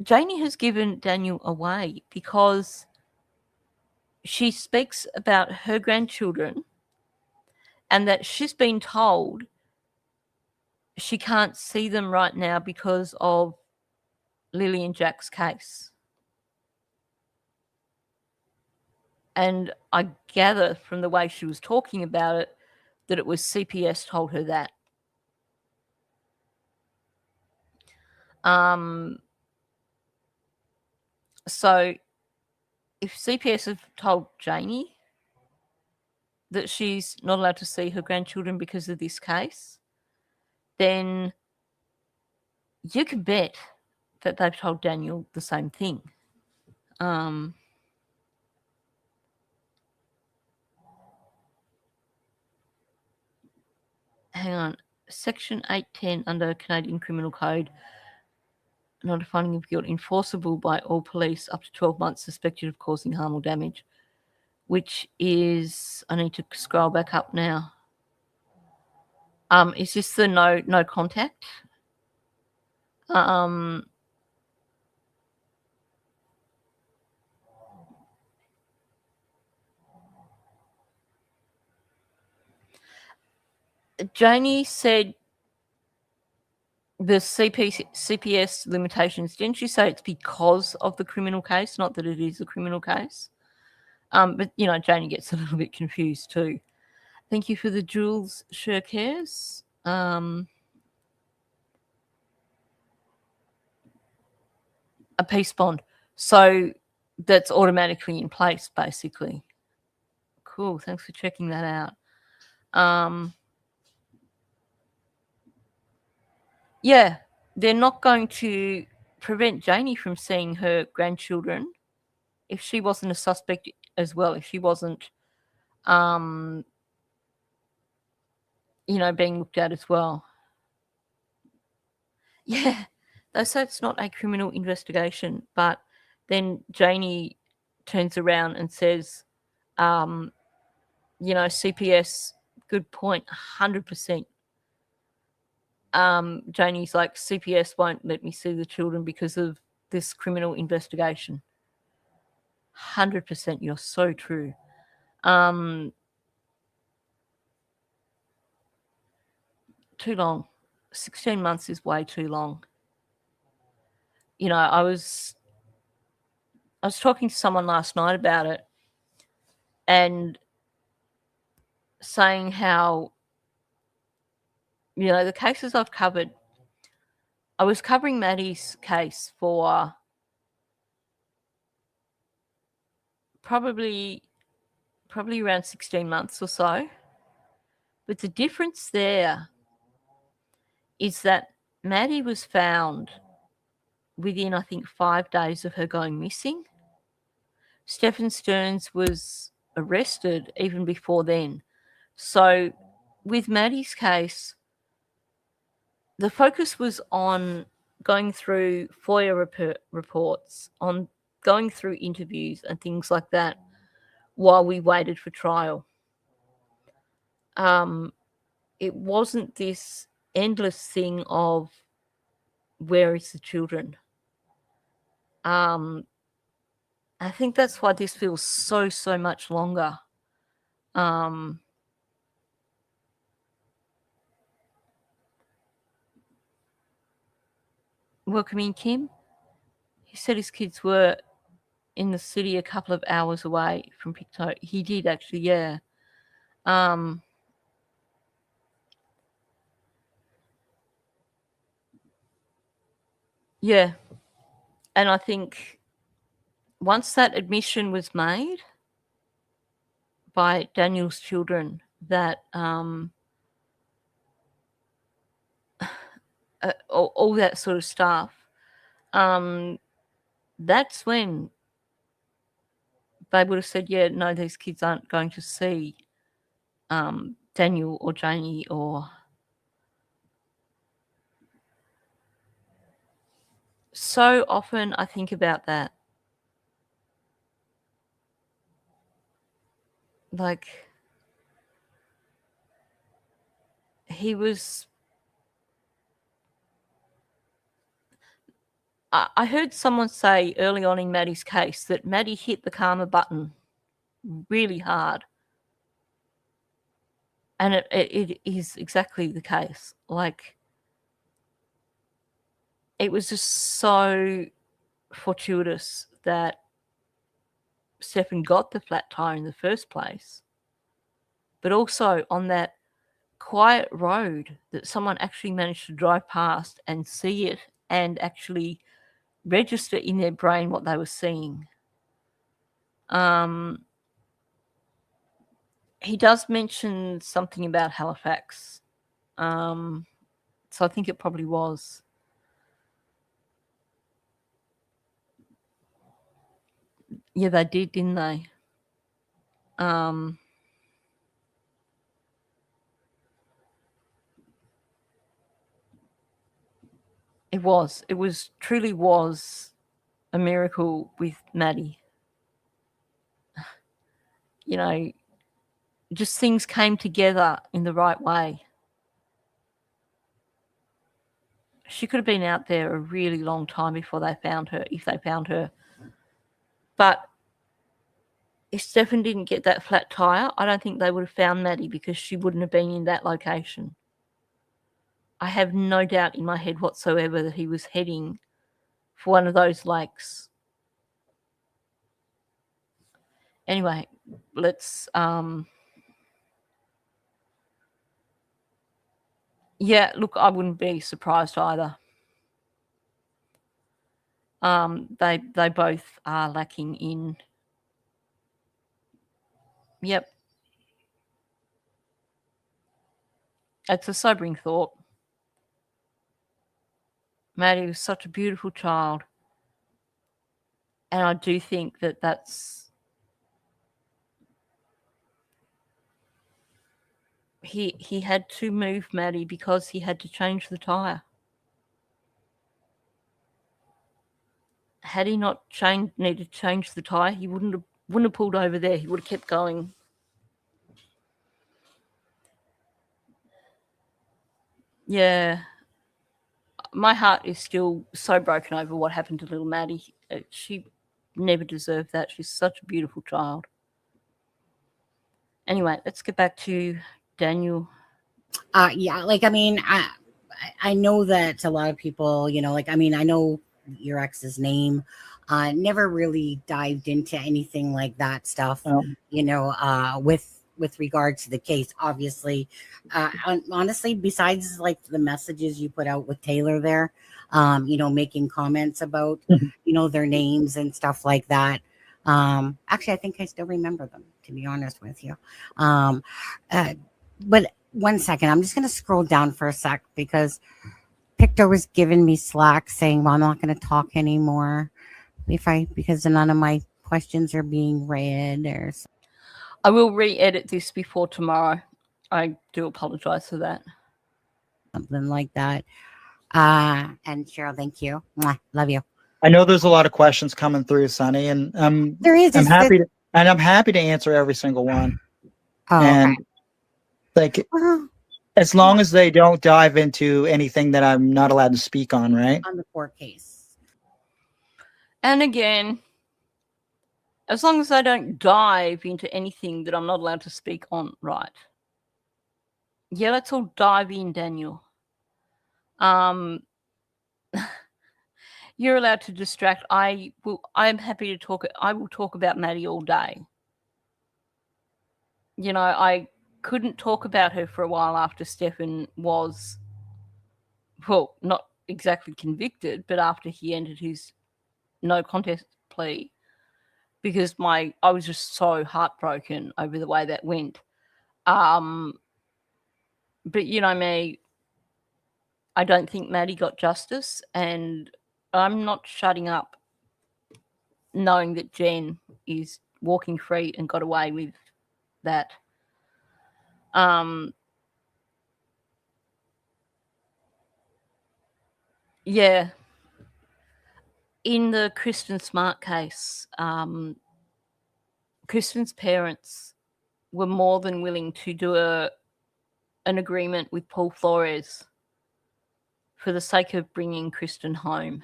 Janie has given Daniel away because she speaks about her grandchildren and that she's been told she can't see them right now because of Lily and Jack's case. And I gather from the way she was talking about it that it was CPS told her that. So if CPS have told Janie that she's not allowed to see her grandchildren because of this case, then you can bet that they've told Daniel the same thing. Hang on. Section 810 under Canadian Criminal Code, not a finding of guilt enforceable by all police up to 12 months suspected of causing harm or damage, which is, I need to scroll back up now. Is this the no contact? Janie said the CPS limitations, didn't she say it's because of the criminal case, not that it is a criminal case? But, you know, Janie gets a little bit confused too. Thank you for the Jules Shirkers. A peace bond. So that's automatically in place, basically. Cool. Thanks for checking that out. Yeah, they're not going to prevent Janie from seeing her grandchildren if she wasn't a suspect as well, if she wasn't, you know, being looked at as well. Yeah, they say it's not a criminal investigation, but then Janie turns around and says, you know, CPS, good point, 100%. Janie's like, CPS won't let me see the children because of this criminal investigation. 100%, you're so true. Too long. 16 months is way too long. You know, I was talking to someone last night about it and saying how, you know, the cases I've covered, I was covering Maddie's case for probably around 16 months or so. But the difference there is that Maddie was found within, I think, 5 days of her going missing. Stephen Stearns was arrested even before then. So with Maddie's case, the focus was on going through FOIA reports, on going through interviews and things like that while we waited for trial. It wasn't this endless thing of where is the children. I think that's why this feels so much longer. Welcome in, Kim. He said his kids were in the city a couple of hours away from Pictou. He did actually, yeah. Yeah, And I think once that admission was made by Daniel's children that all that sort of stuff, that's when they would have said, yeah, no, these kids aren't going to see Daniel or Janie or... So often I think about that. Like, he was... I heard someone say early on in Maddie's case that Maddie hit the karma button really hard. And it is exactly the case. Like, it was just so fortuitous that Stefan got the flat tire in the first place. But also on that quiet road that someone actually managed to drive past and see it and actually register in their brain what they were seeing. He does mention something about Halifax. So I think it probably was. Yeah, they did, didn't they? It truly was a miracle with Maddie. You know, just things came together in the right way. She could have been out there a really long time before they found her, if they found her. But if Stefan didn't get that flat tire, I don't think they would have found Maddie because she wouldn't have been in that location. I have no doubt in my head whatsoever that he was heading for one of those lakes. Anyway, let's... yeah, look, I wouldn't be surprised either. They both are lacking in... Yep. It's a sobering thought. Maddie was such a beautiful child. And I do think that that's... He had to move Maddie because he had to change the tyre. Had he not needed to change the tyre, he wouldn't have pulled over there. He would have kept going. Yeah. My heart is still so broken over what happened to little Maddie. She never deserved that. She's such a beautiful child. Anyway, let's get back to Daniel. Yeah, like, I mean, I know that a lot of people, you know, like, I mean, I know your ex's name. Never really dived into anything like that stuff, you know, with regard to the case, obviously. Honestly, besides like the messages you put out with Taylor there, you know, making comments about, you know, their names and stuff like that. Actually, I think I still remember them, to be honest with you. But 1 second, I'm just going to scroll down for a sec because Picto was giving me slack saying, well, I'm not going to talk anymore because none of my questions are being read or something. I will re-edit this before tomorrow. I do apologize for that. Something like that. And Cheryl, thank you. Mwah, love you. I know there's a lot of questions coming through, Sonny, and There is. I'm happy to answer every single one. Oh, and okay. like, as long as they don't dive into anything that I'm not allowed to speak on, right? On the court case. And again, as long as I don't dive into anything that I'm not allowed to speak on, right? Yeah, let's all dive in, Daniel. You're allowed to distract. I am happy to talk. I will talk about Maddie all day. You know, I couldn't talk about her for a while after Stefan was, well, not exactly convicted, but after he ended his no contest plea because I was just so heartbroken over the way that went. But you know me, I don't think Maddie got justice, and I'm not shutting up knowing that Jen is walking free and got away with that. Yeah. In the Kristen Smart case, Kristen's parents were more than willing to do an agreement with Paul Flores for the sake of bringing Kristen home.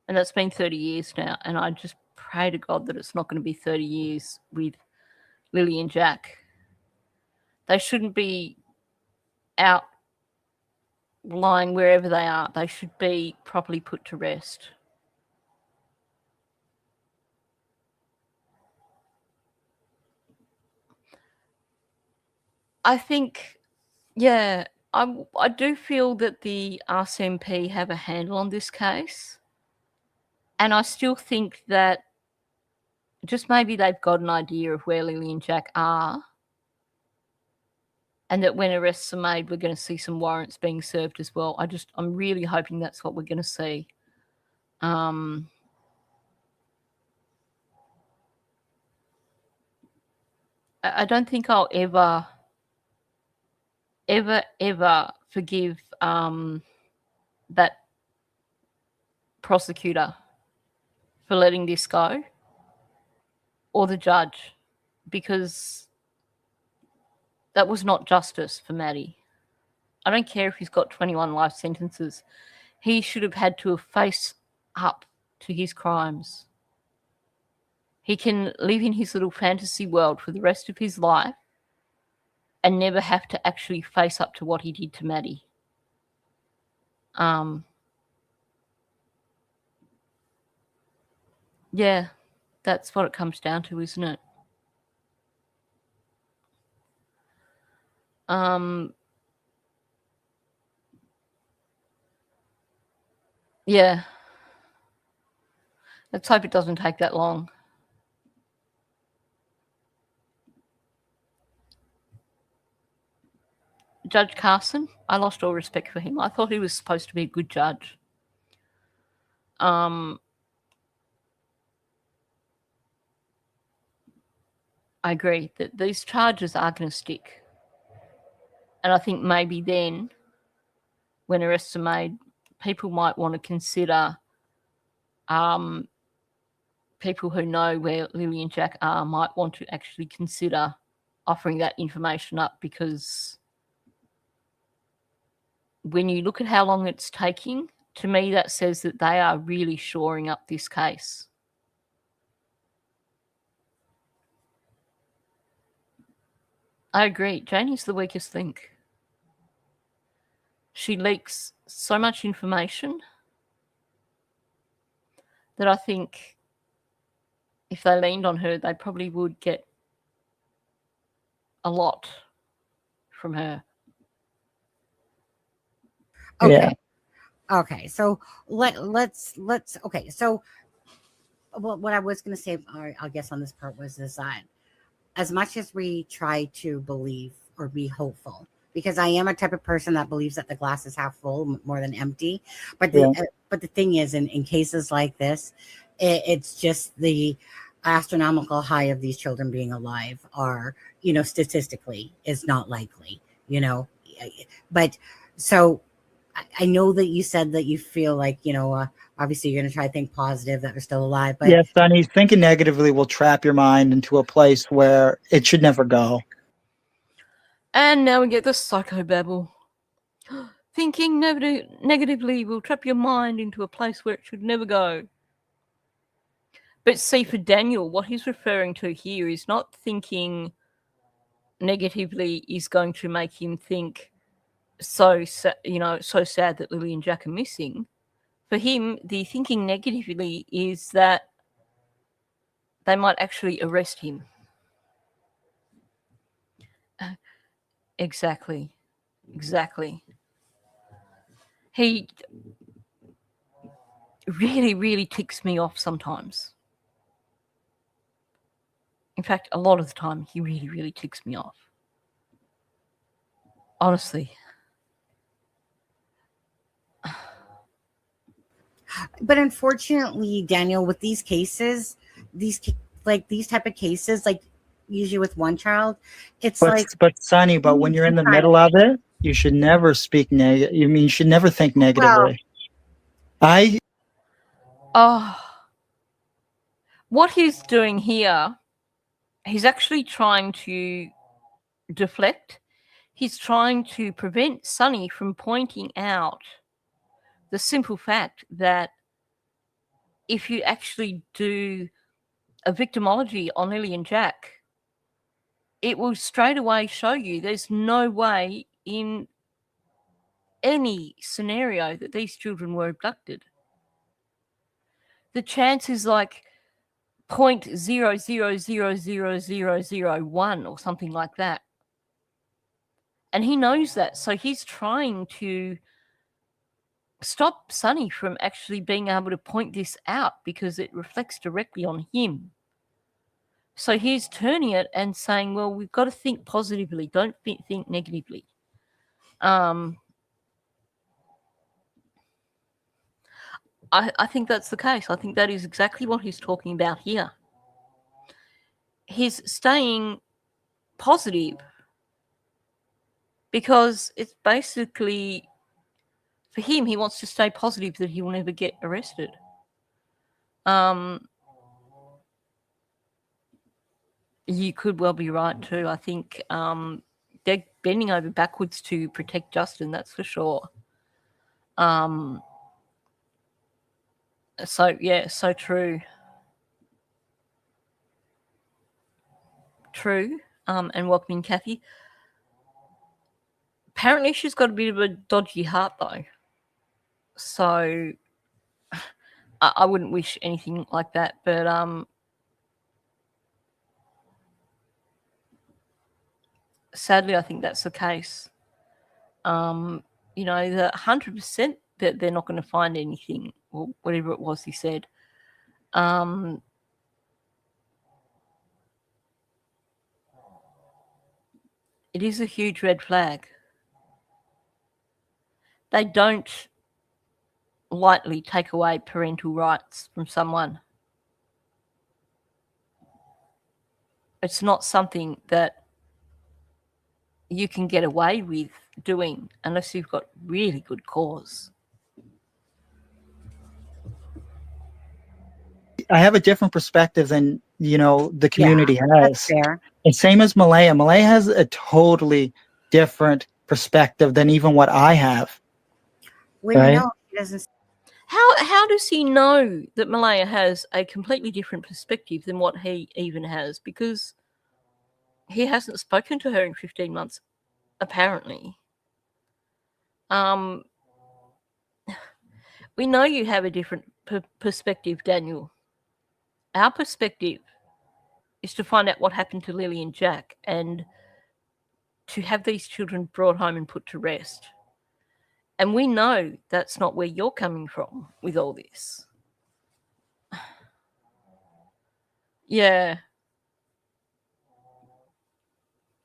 And that's been 30 years now. And I just pray to God that it's not going to be 30 years with Lily and Jack. They shouldn't be out lying wherever they are. They should be properly put to rest. I think, yeah, I do feel that the RCMP have a handle on this case. And I still think that just maybe they've got an idea of where Lily and Jack are. And that when arrests are made, we're going to see some warrants being served as well. I'm really hoping that's what we're going to see. I don't think I'll ever forgive that prosecutor for letting this go, or the judge, because that was not justice for Maddie. I don't care if he's got 21 life sentences. He should have had to face up to his crimes. He can live in his little fantasy world for the rest of his life and never have to actually face up to what he did to Maddie. Yeah, that's what it comes down to, isn't it? Yeah. Let's hope it doesn't take that long. Judge Carson, I lost all respect for him. I thought he was supposed to be a good judge. I agree that these charges are going to stick. And I think maybe then, when arrests are made, people might want to consider, people who know where Lily and Jack are might want to actually consider offering that information up, because when you look at how long it's taking, to me that says that they are really shoring up this case. I agree. Janie's the weakest link. She leaks so much information that I think if they leaned on her, they probably would get a lot from her. Okay. Yeah. Okay. So let's okay. So what I was going to say, or I guess on this part, was this that as much as we try to believe or be hopeful, because I am a type of person that believes that the glass is half full more than empty. But the thing is, in cases like this, it's just the astronomical high of these children being alive are, statistically is not likely, but so I know that you said that you feel like, obviously you're going to try to think positive that they're still alive, but Yes, Sonny, thinking negatively will trap your mind into a place where it should never go. And now we get the psychobabble. Thinking negatively will trap your mind into a place where it should never go. But see, for Daniel, what he's referring to here is not thinking negatively is going to make him think so sad that Lily and Jack are missing. For him, the thinking negatively is that they might actually arrest him. Exactly. really, really ticks me off sometimes. In fact, a lot of the time, he really, really ticks me off. Honestly. But unfortunately, Daniel, with these cases, these type of cases, like usually with one child, it's like, But Sonny, but when you're in the middle of it, you should never speak negative. You mean you should never think negatively. What he's doing here, he's actually trying to deflect. He's trying to prevent Sonny from pointing out the simple fact that if you actually do a victimology on Lily and Jack, it will straight away show you there's no way in any scenario that these children were abducted. The chance is like 0.000001 or something like that. And he knows that. So he's trying to stop Sonny from actually being able to point this out because it reflects directly on him. So he's turning it and saying, well, we've got to think positively. Don't think negatively. I think that's the case. I think that is exactly what he's talking about here. He's staying positive because it's basically, for him, he wants to stay positive that he will never get arrested. You could well be right too. I think they're bending over backwards to protect Justin, that's for sure. So, yeah, so true. True. And welcoming Kathy. Apparently she's got a bit of a dodgy heart, though. So I wouldn't wish anything like that. But sadly, I think that's the case. You know, the 100% that they're not going to find anything, or whatever it was he said. It is a huge red flag. They don't lightly take away parental rights from someone. It's not something that you can get away with doing unless you've got really good cause. I have a different perspective than, you know, the community That's has. fair. And same as Malaya. Malaya has a totally different perspective than even what I have. Well, Right? you know, he doesn't. How does he know that Malaya has a completely different perspective than what he even has? Because he hasn't spoken to her in 15 months, apparently. We know you have a different perspective, Daniel. Our perspective is to find out what happened to Lily and Jack and to have these children brought home and put to rest. And we know that's not where you're coming from with all this. Yeah.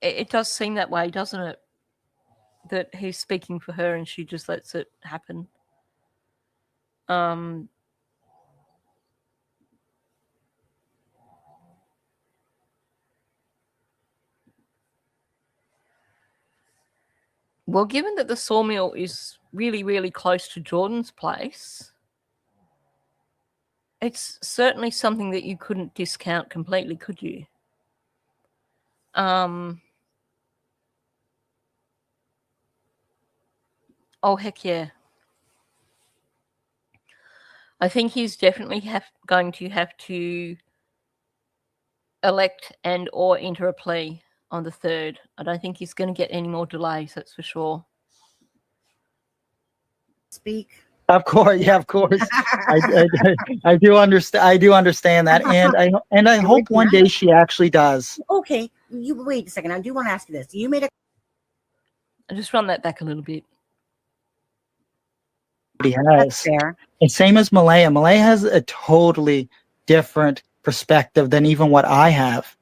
It does seem that way, doesn't it? That he's speaking for her and she just lets it happen. Well, given that the sawmill is really, really close to Jordan's place, it's certainly something that you couldn't discount completely, could you? Oh, heck yeah. I think he's definitely going to have to elect and or enter a plea on the 3rd. I don't think he's going to get any more delays, that's for sure. Speak. Of course, yeah, of course. I do understand. I do understand that, and I hope one day she actually does. Okay, you wait a second. I do want to ask you this. You made a. I'll just run that back a little bit. he That's has. fair. And same as Malaya. Malaya has a totally different perspective than even what I have.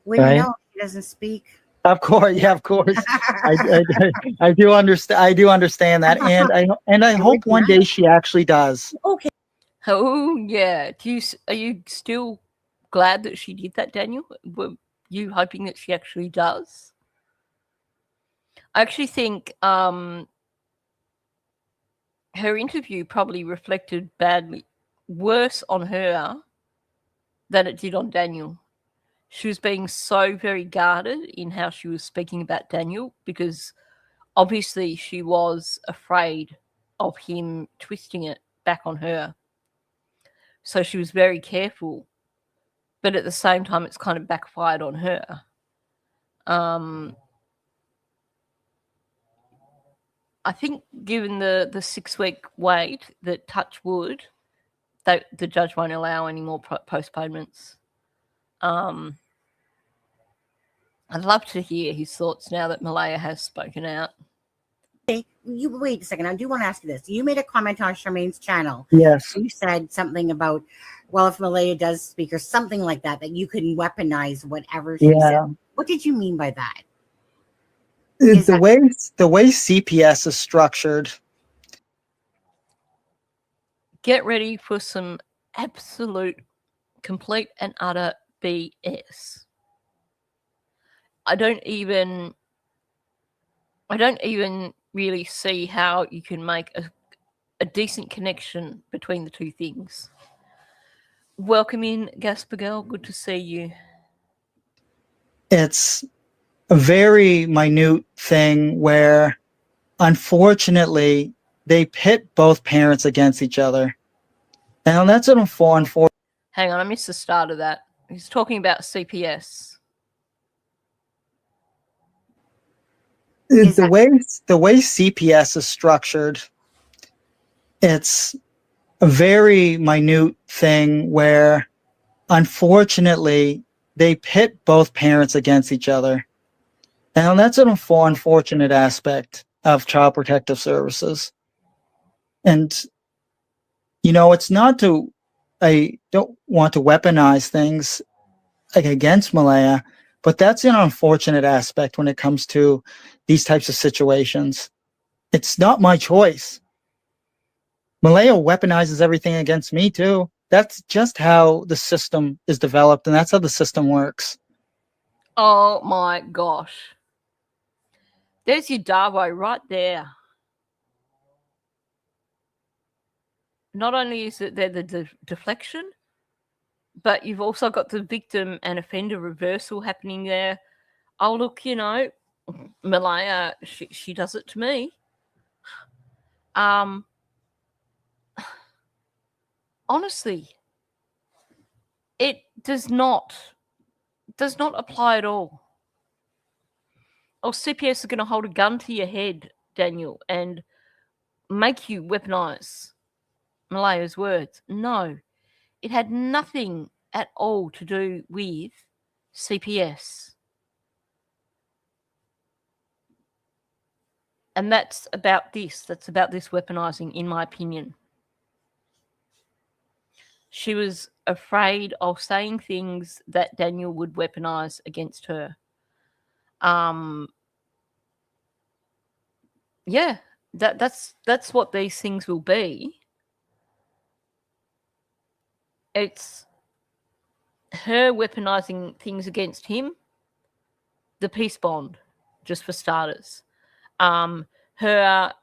Well, Right? he doesn't speak. Of course, yeah, of course. I do understand. I do understand that, and I hope one day she actually does. Okay. Oh yeah. Are you still glad that she did that, Daniel? Were you hoping that she actually does? I actually think her interview probably reflected worse on her than it did on Daniel. She was being so very guarded in how she was speaking about Daniel because obviously she was afraid of him twisting it back on her. So she was very careful, but at the same time, it's kind of backfired on her. I think given the 6-week wait, that touch wood, the judge won't allow any more postponements. I'd love to hear his thoughts now that Malaya has spoken out. Okay, you wait a second. I do want to ask you this. You made a comment on Charmaine's channel. Yes. You said something about, well, if Malaya does speak or something like that, that you can weaponize whatever she said. What did you mean by that? The way CPS is structured. Get ready for some absolute, complete and utter BS. I don't even really see how you can make a decent connection between the two things. Welcome in, Gasper Girl. Good to see you. It's a very minute thing where, unfortunately, they pit both parents against each other. And that's an unfortunate. Hang on, I missed the start of that. He's talking about CPS. The way CPS is structured, it's a very minute thing where, unfortunately, they pit both parents against each other. And that's an unfortunate aspect of Child Protective Services. And, it's not I don't want to weaponize things like against Malaya, but that's an unfortunate aspect when it comes to these types of situations. It's not my choice. Malaya weaponizes everything against me too. That's just how the system is developed, and that's how the system works. Oh my gosh. There's your Darbo right there. Not only is it there the deflection, but you've also got the victim and offender reversal happening there. Oh, look, Malaya, she does it to me. Honestly, it does not apply at all. Oh, CPS are going to hold a gun to your head, Daniel, and make you weaponize Malaya's words. No, it had nothing at all to do with CPS. And that's about this. That's about this weaponizing, in my opinion. She was afraid of saying things that Daniel would weaponize against her. Yeah, that's what these things will be. It's her weaponizing things against him, the peace bond, just for starters. Her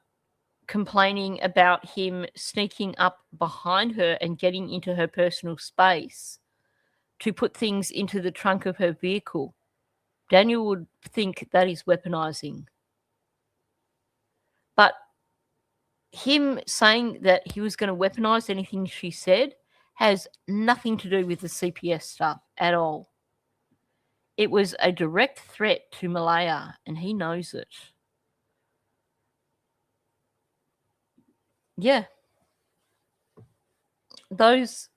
complaining about him sneaking up behind her and getting into her personal space to put things into the trunk of her vehicle. Daniel would think that is weaponizing. But him saying that he was going to weaponize anything she said has nothing to do with the CPS stuff at all. It was a direct threat to Malaya, and he knows it. Yeah. Those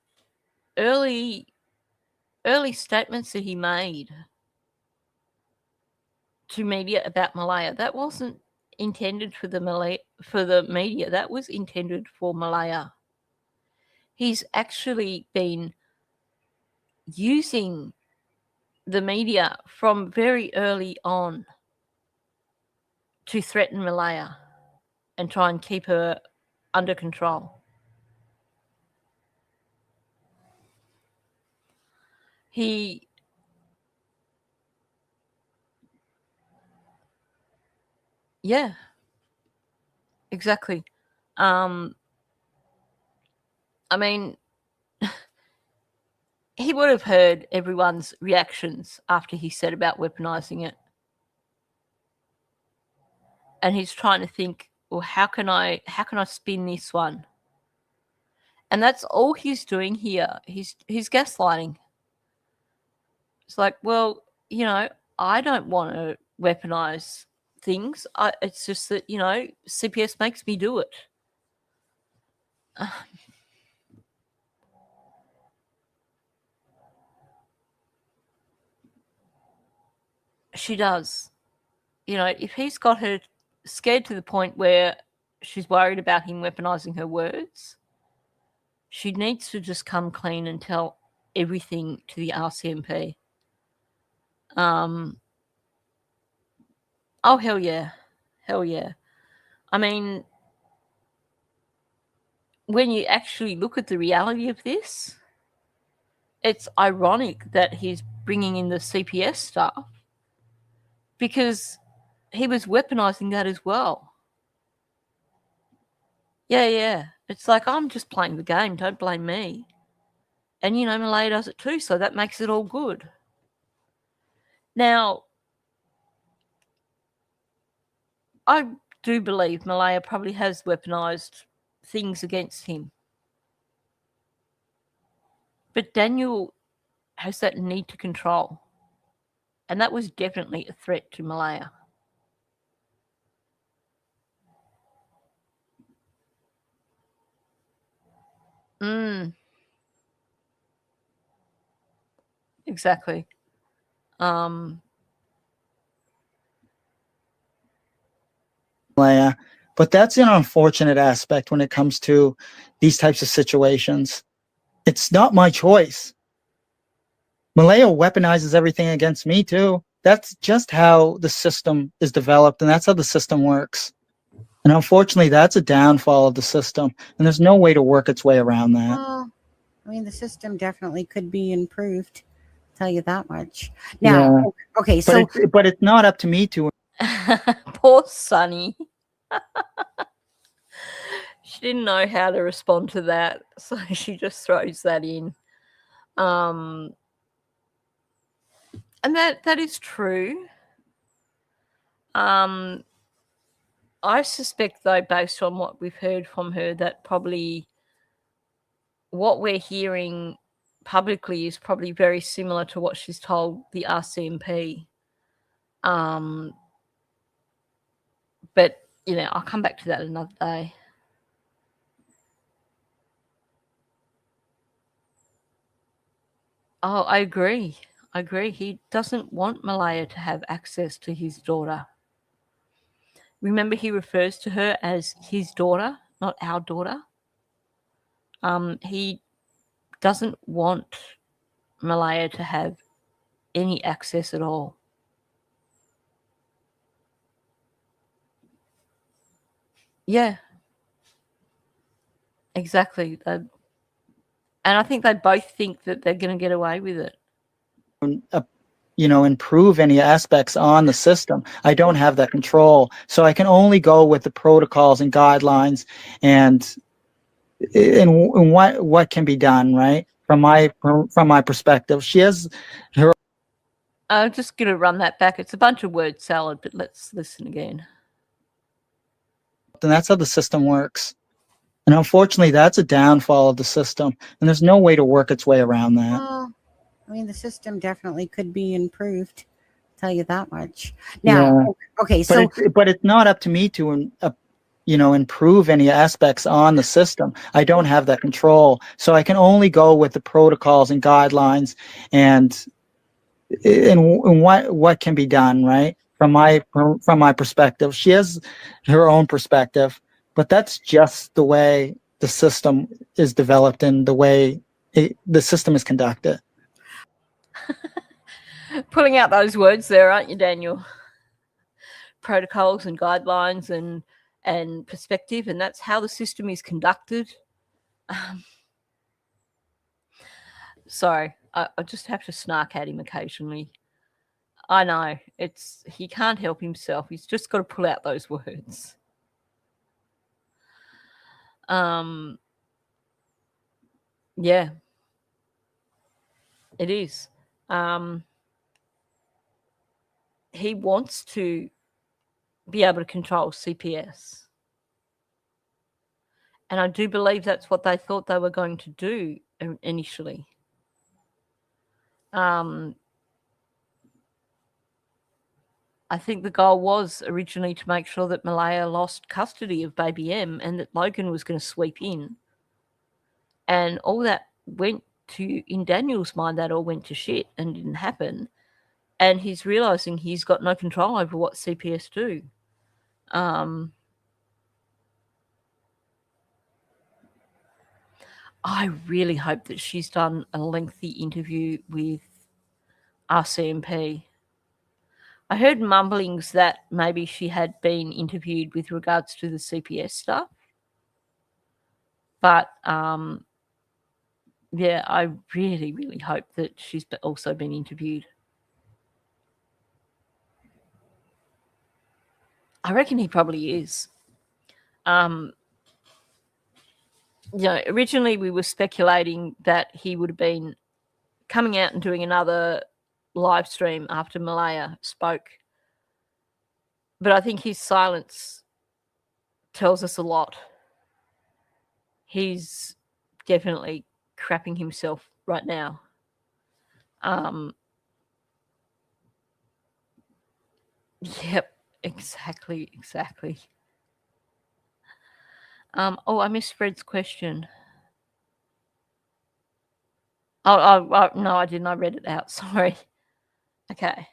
early statements that he made to media about Malaya, that wasn't intended for the media. That was intended for Malaya. He's actually been using the media from very early on to threaten Malaya and try and keep her under control. Yeah, exactly. I mean, he would have heard everyone's reactions after he said about weaponizing it. And he's trying to think, well, how can I spin this one? And that's all he's doing here. He's gaslighting. It's like, well, I don't want to weaponize things. It's just that, CPS makes me do it. She does. If he's got her scared to the point where she's worried about him weaponizing her words, she needs to just come clean and tell everything to the RCMP. Oh, hell yeah. Hell yeah. I mean, when you actually look at the reality of this, it's ironic that he's bringing in the CPS staff because he was weaponizing that as well. Yeah. It's like, I'm just playing the game. Don't blame me. And, Malaya does it too, so that makes it all good. Now, I do believe Malaya probably has weaponized things against him. But Daniel has that need to control. And that was definitely a threat to Malaya. Exactly. Malaya. But that's an unfortunate aspect when it comes to these types of situations. It's not my choice. Malaya weaponizes everything against me too. That's just how the system is developed, and that's how the system works. And unfortunately, that's a downfall of the system, and there's no way to work its way around that. Well, I mean, the system definitely could be improved. I'll tell you that much. Now, Yeah. okay, But it's not up to me to. Poor Sunny. She didn't know how to respond to that, so she just throws that in. And that is true. I suspect, though, based on what we've heard from her, that probably what we're hearing publicly is probably very similar to what she's told the RCMP. But, I'll come back to that another day. Oh, I agree. He doesn't want Malaya to have access to his daughter. Remember, he refers to her as his daughter, not our daughter. He doesn't want Malaya to have any access at all. Yeah. Exactly. And I think they both think that they're going to get away with it. Improve any aspects on the system. I don't have that control, so I can only go with the protocols and guidelines and what can be done, right? From my perspective, she has her. I'm just going to run that back. It's a bunch of word salad, but let's listen again. And that's how the system works. And unfortunately, that's a downfall of the system, and there's no way to work its way around that. well, I mean, the system definitely could be improved. I'll tell you that much. Now, okay, But it's not up to me to improve any aspects on the system. I don't have that control, so I can only go with the protocols and guidelines and what can be done, right? from my perspective. She has her own perspective, but that's just the way the system is developed and the way the system is conducted. Pulling out those words there, aren't you, Daniel? Protocols and guidelines and perspective, and that's how the system is conducted. Sorry, I just have to snark at him occasionally. I know, he can't help himself. He's just got to pull out those words. Yeah, it is. He wants to be able to control CPS. And I do believe that's what they thought they were going to do initially. I think the goal was originally to make sure that Malaya lost custody of baby M and that Logan was going to sweep in. And all that went to, in Daniel's mind, that all went to shit and didn't happen. And he's realising he's got no control over what CPS do. I really hope that she's done a lengthy interview with RCMP. I heard mumblings that maybe she had been interviewed with regards to the CPS stuff. But, yeah, I really, really hope that she's also been interviewed. I reckon he probably is. Originally we were speculating that he would have been coming out and doing another live stream after Malaya spoke. But I think his silence tells us a lot. He's definitely crapping himself right now. Yep, exactly. I missed Fred's question. Oh, no, I didn't. I read it out. Sorry. Okay.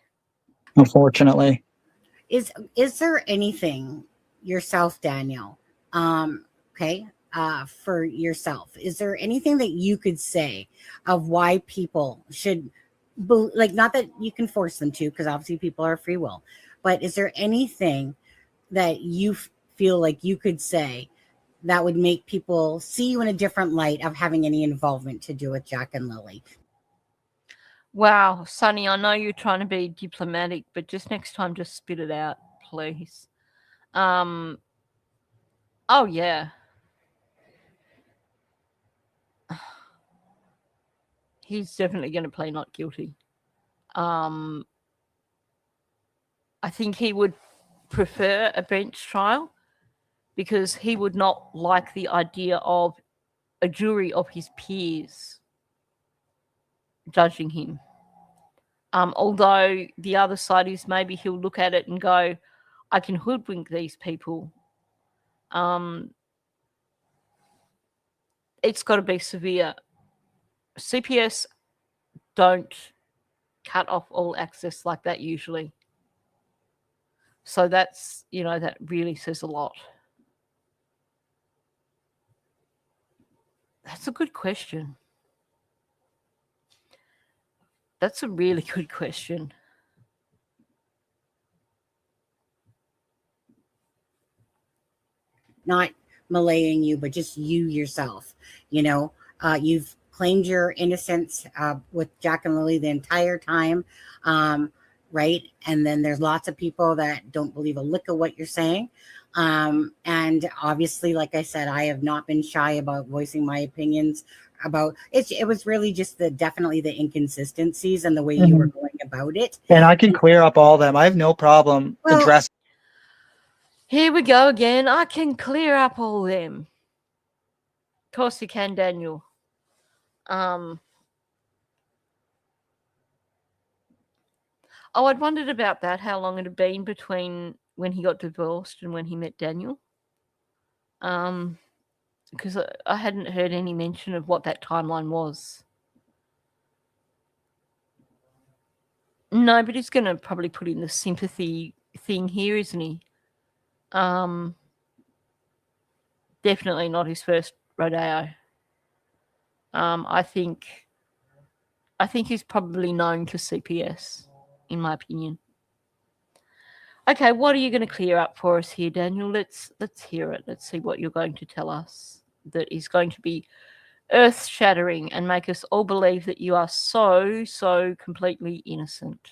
Unfortunately. Is there anything yourself, Daniel? For yourself, is there anything that you could say of why people should, not that you can force them to, because obviously people are free will, but is there anything that you feel like you could say that would make people see you in a different light of having any involvement to do with Jack and Lily? Wow, Sonny, I know you're trying to be diplomatic, but just next time, just spit it out, please. Oh, yeah. He's definitely going to play not guilty. I think he would prefer a bench trial because he would not like the idea of a jury of his peers judging him. Although the other side is maybe he'll look at it and go, I can hoodwink these people. It's got to be severe. CPS don't cut off all access like that usually. So that's, that really says a lot. That's a good question. That's a really good question. Not malaying you, but just you yourself. You've claimed your innocence with Jack and Lily the entire time, right? And then there's lots of people that don't believe a lick of what you're saying. And obviously, like I said, I have not been shy about voicing my opinions about it. It was really just definitely the inconsistencies and the way you were going about it. And I can clear up all them. I have no problem addressing. Here we go again. I can clear up all them. Of course you can, Daniel. I'd wondered about that, how long it had been between when he got divorced and when he met Daniel. Because I hadn't heard any mention of what that timeline was. No, but he's going to probably put in the sympathy thing here, isn't he? Definitely not his first rodeo. I think he's probably known to CPS, in my opinion. Okay, what are you going to clear up for us here, Daniel? Let's hear it. Let's see what you're going to tell us that is going to be earth-shattering and make us all believe that you are so completely innocent.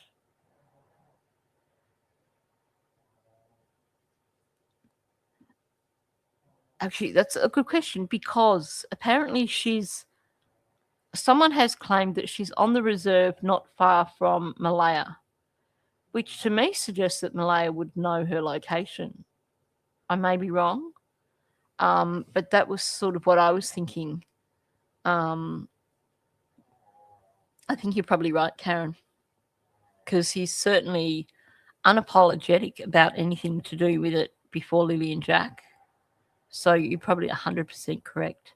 Actually, that's a good question, because apparently someone has claimed that she's on the reserve not far from Malaya, which to me suggests that Malaya would know her location. I may be wrong, but that was sort of what I was thinking. I think you're probably right, Karen, because he's certainly unapologetic about anything to do with it before Lily and Jack. So you're probably 100% correct.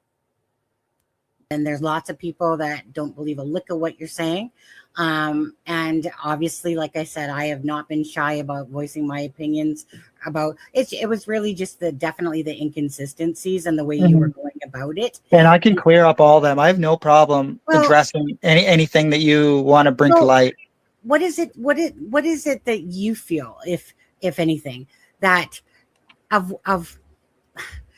And there's lots of people that don't believe a lick of what you're saying. And obviously, like I said, I have not been shy about voicing my opinions about it. It was really just definitely the inconsistencies and the way you were going about it. And I can clear up all them. I have no problem addressing anything that you want to bring to light. What is it? What is it that you feel, if anything, that of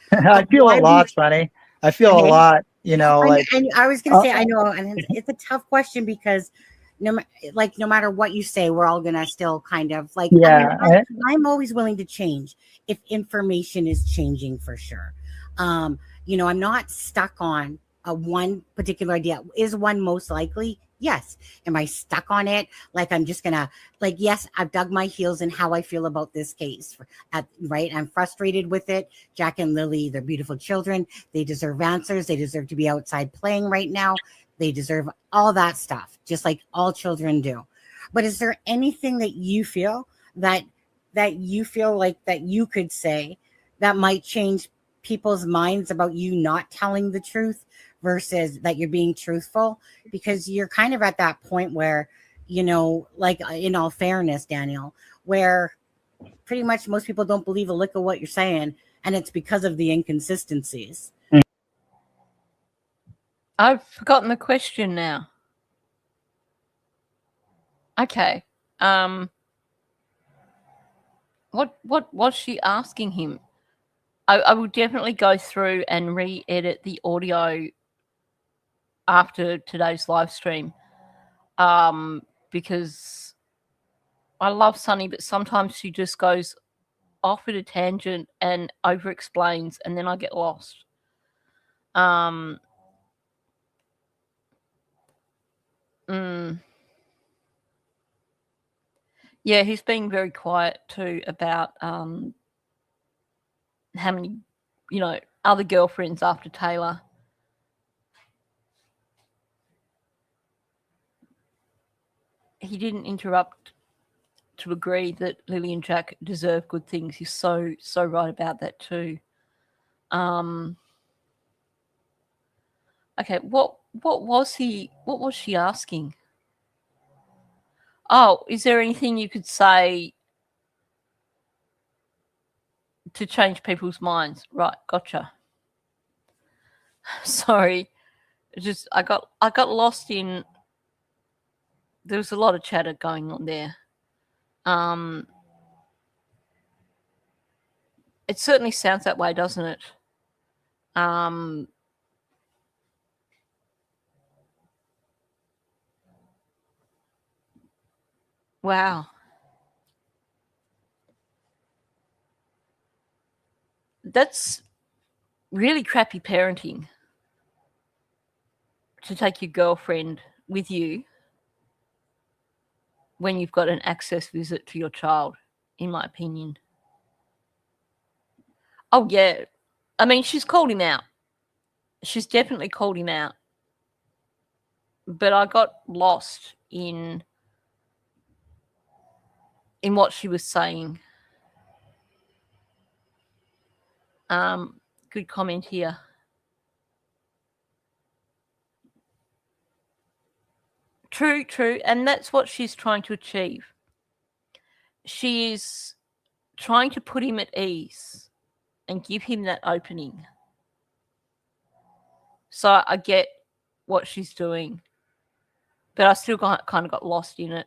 I feel a lot, Sonny. I feel a lot, you know. And I was going to say, I know, and it's a tough question because no matter what you say, we're all going to still kind of like. Yeah, I'm always willing to change if information is changing, for sure. You know, I'm not stuck on one particular idea. Is one most likely? Yes. Am I stuck on it? Like, I'm just gonna, like, yes, I've dug my heels in how I feel about this case. Right. I'm frustrated with it. Jack and Lily, they're beautiful children. They deserve answers. They deserve to be outside playing right now. They deserve all that stuff, just like all children do. But is there anything that you feel that you feel like that you could say that might change people's minds about you not telling the truth versus that you're being truthful? Because you're kind of at that point where, you know, like, in all fairness, Daniel, where pretty much most people don't believe a lick of what you're saying, and it's because of the inconsistencies. I've forgotten the question now. Okay. What was she asking him? I will definitely go through and re-edit the audio after today's live stream, because I love Sunny, but sometimes she just goes off at a tangent and over-explains, and then I get lost. Yeah, he's being very quiet too about how many, you know, other girlfriends after Taylor. He didn't interrupt to agree that Lily and Jack deserve good things. He's so right about that too. Okay, what was she asking? Oh, is there anything you could say to change people's minds? Right, gotcha. Sorry. Just I got lost in, there was a lot of chatter going on there. It certainly sounds that way, doesn't it? Wow. That's really crappy parenting, to take your girlfriend with you when you've got an access visit to your child, in my opinion. Oh, yeah. I mean, she's called him out. She's definitely called him out. But I got lost in what she was saying. Good comment here. True, and that's what she's trying to achieve. She is trying to put him at ease and give him that opening. So I get what she's doing, but I still kind of got lost in it.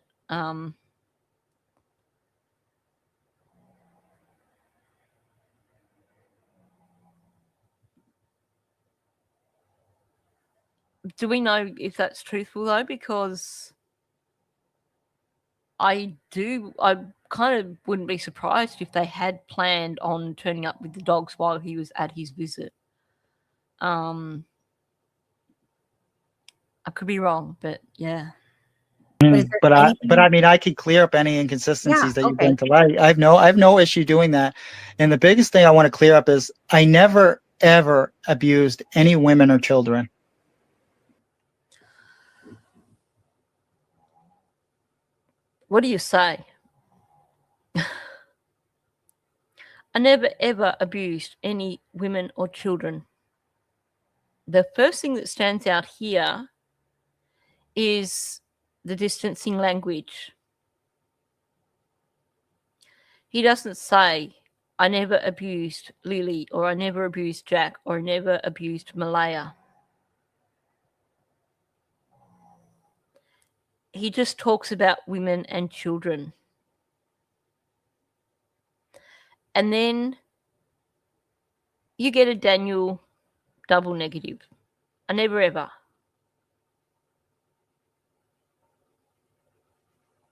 Do we know if that's truthful though? Because I kind of wouldn't be surprised if they had planned on turning up with the dogs while he was at his visit. I could be wrong, but yeah. But I mean, I could clear up any inconsistencies that you bring to light. I have no issue doing that. And the biggest thing I want to clear up is I never ever abused any women or children. What do you say? I never ever abused any women or children. The first thing that stands out here is the distancing language. He doesn't say, I never abused Lily, or I never abused Jack, or I never abused Malaya. He just talks about women and children. And then you get a Daniel double negative. I never ever.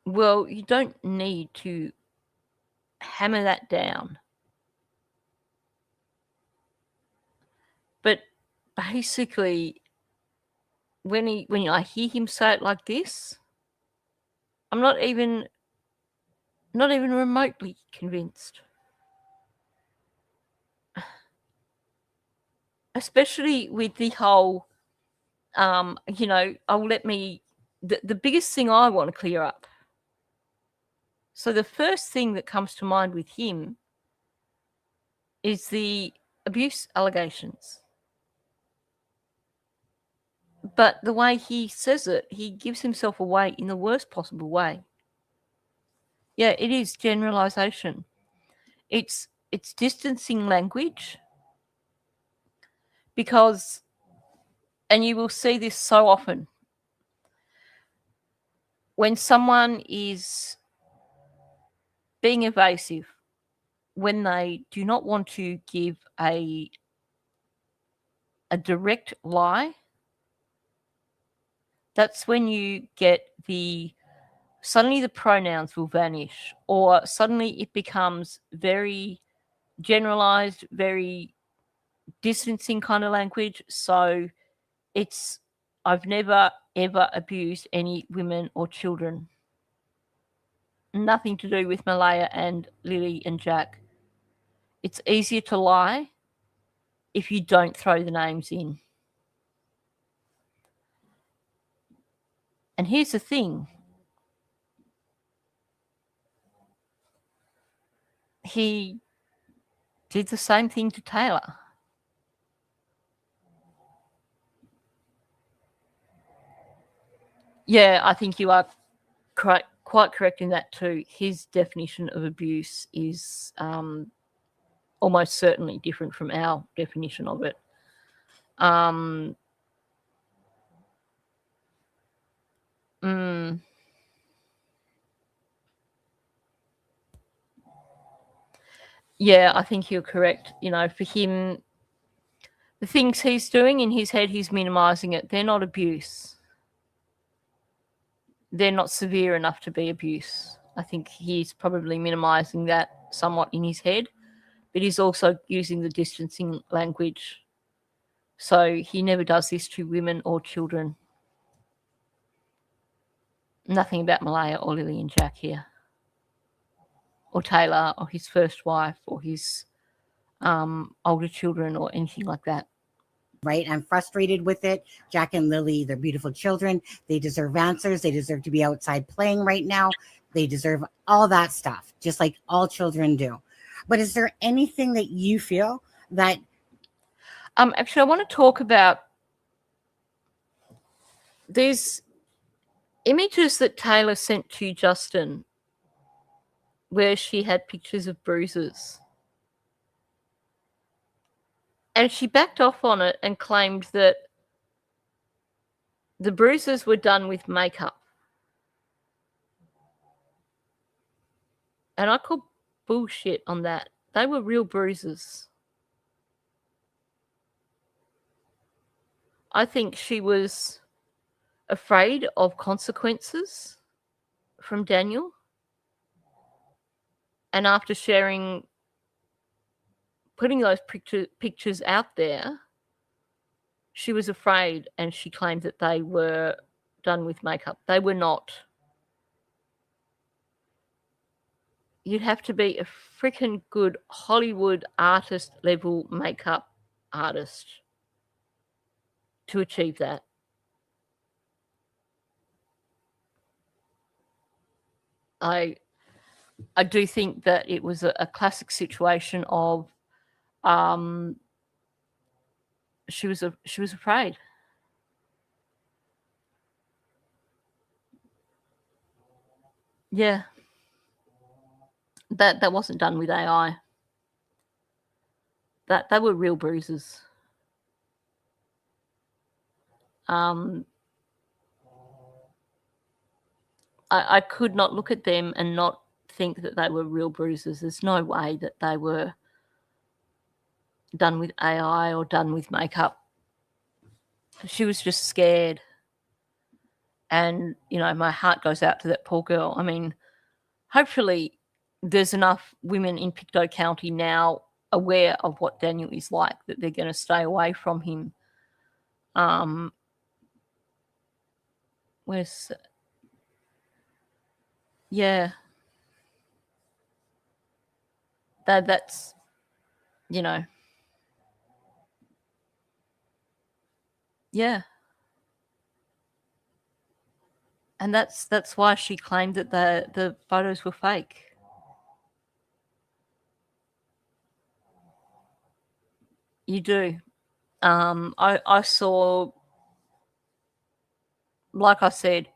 Well, you don't need to hammer that down. But basically, when I hear him say it like this, I'm not even remotely convinced. Especially with the whole, the biggest thing I want to clear up. So the first thing that comes to mind with him is the abuse allegations. But the way he says it, he gives himself away in the worst possible way. Yeah, it is generalization. It's distancing language. Because, and you will see this so often, when someone is being evasive, when they do not want to give a direct lie, that's when you get suddenly the pronouns will vanish, or suddenly it becomes very generalized, very distancing kind of language. So I've never ever abused any women or children. Nothing to do with Malaya and Lily and Jack. It's easier to lie if you don't throw the names in. And here's the thing. He did the same thing to Taylor. Yeah, I think you are quite correct in that too. His definition of abuse is almost certainly different from our definition of it. Yeah, I think you're correct. For him, the things he's doing in his head, he's minimizing it. They're not abuse. They're not severe enough to be abuse. I think he's probably minimizing that somewhat in his head, but he's also using the distancing language. So he never does this to women or children. Nothing about Malaya or Lily and Jack here, or Taylor, or his first wife, or his older children, or anything like that. Right? I'm frustrated with it. Jack and Lily, they're beautiful children. They deserve answers. They deserve to be outside playing right now. They deserve all that stuff, just like all children do. But is there anything that you feel that... Actually, I want to talk about there's images that Taylor sent to Justin where she had pictures of bruises. And she backed off on it and claimed that the bruises were done with makeup. And I call bullshit on that. They were real bruises. I think she was afraid of consequences from Daniel. And after putting those pictures out there, she was afraid, and she claimed that they were done with makeup. They were not. You'd have to be a freaking good Hollywood artist level makeup artist to achieve that. I do think that it was a classic situation of she was afraid. Yeah. That wasn't done with AI. That they were real bruises. I could not look at them and not think that they were real bruises. There's no way that they were done with AI or done with makeup. She was just scared. And, you know, my heart goes out to that poor girl. I mean, hopefully there's enough women in Pictou County now aware of what Daniel is like that they're going to stay away from him. Yeah. That's, you know. Yeah. And that's why she claimed that the photos were fake. You do. I saw, like I said,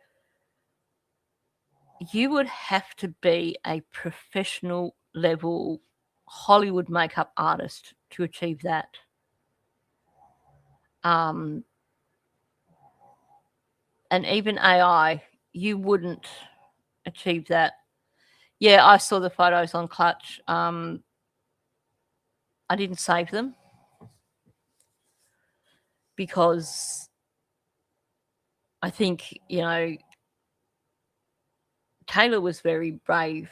you would have to be a professional level Hollywood makeup artist to achieve that. And even AI, you wouldn't achieve that. Yeah, I saw the photos on Clutch. I didn't save them because I think, you know, Taylor was very brave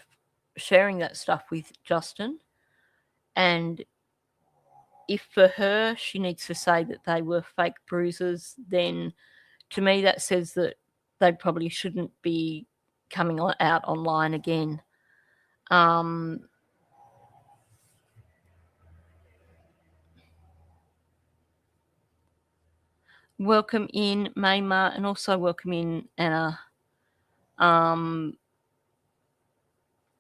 sharing that stuff with Justin. And if for her, she needs to say that they were fake bruises, then to me that says that they probably shouldn't be coming out online again. Welcome in, Maymar, and also welcome in, Anna.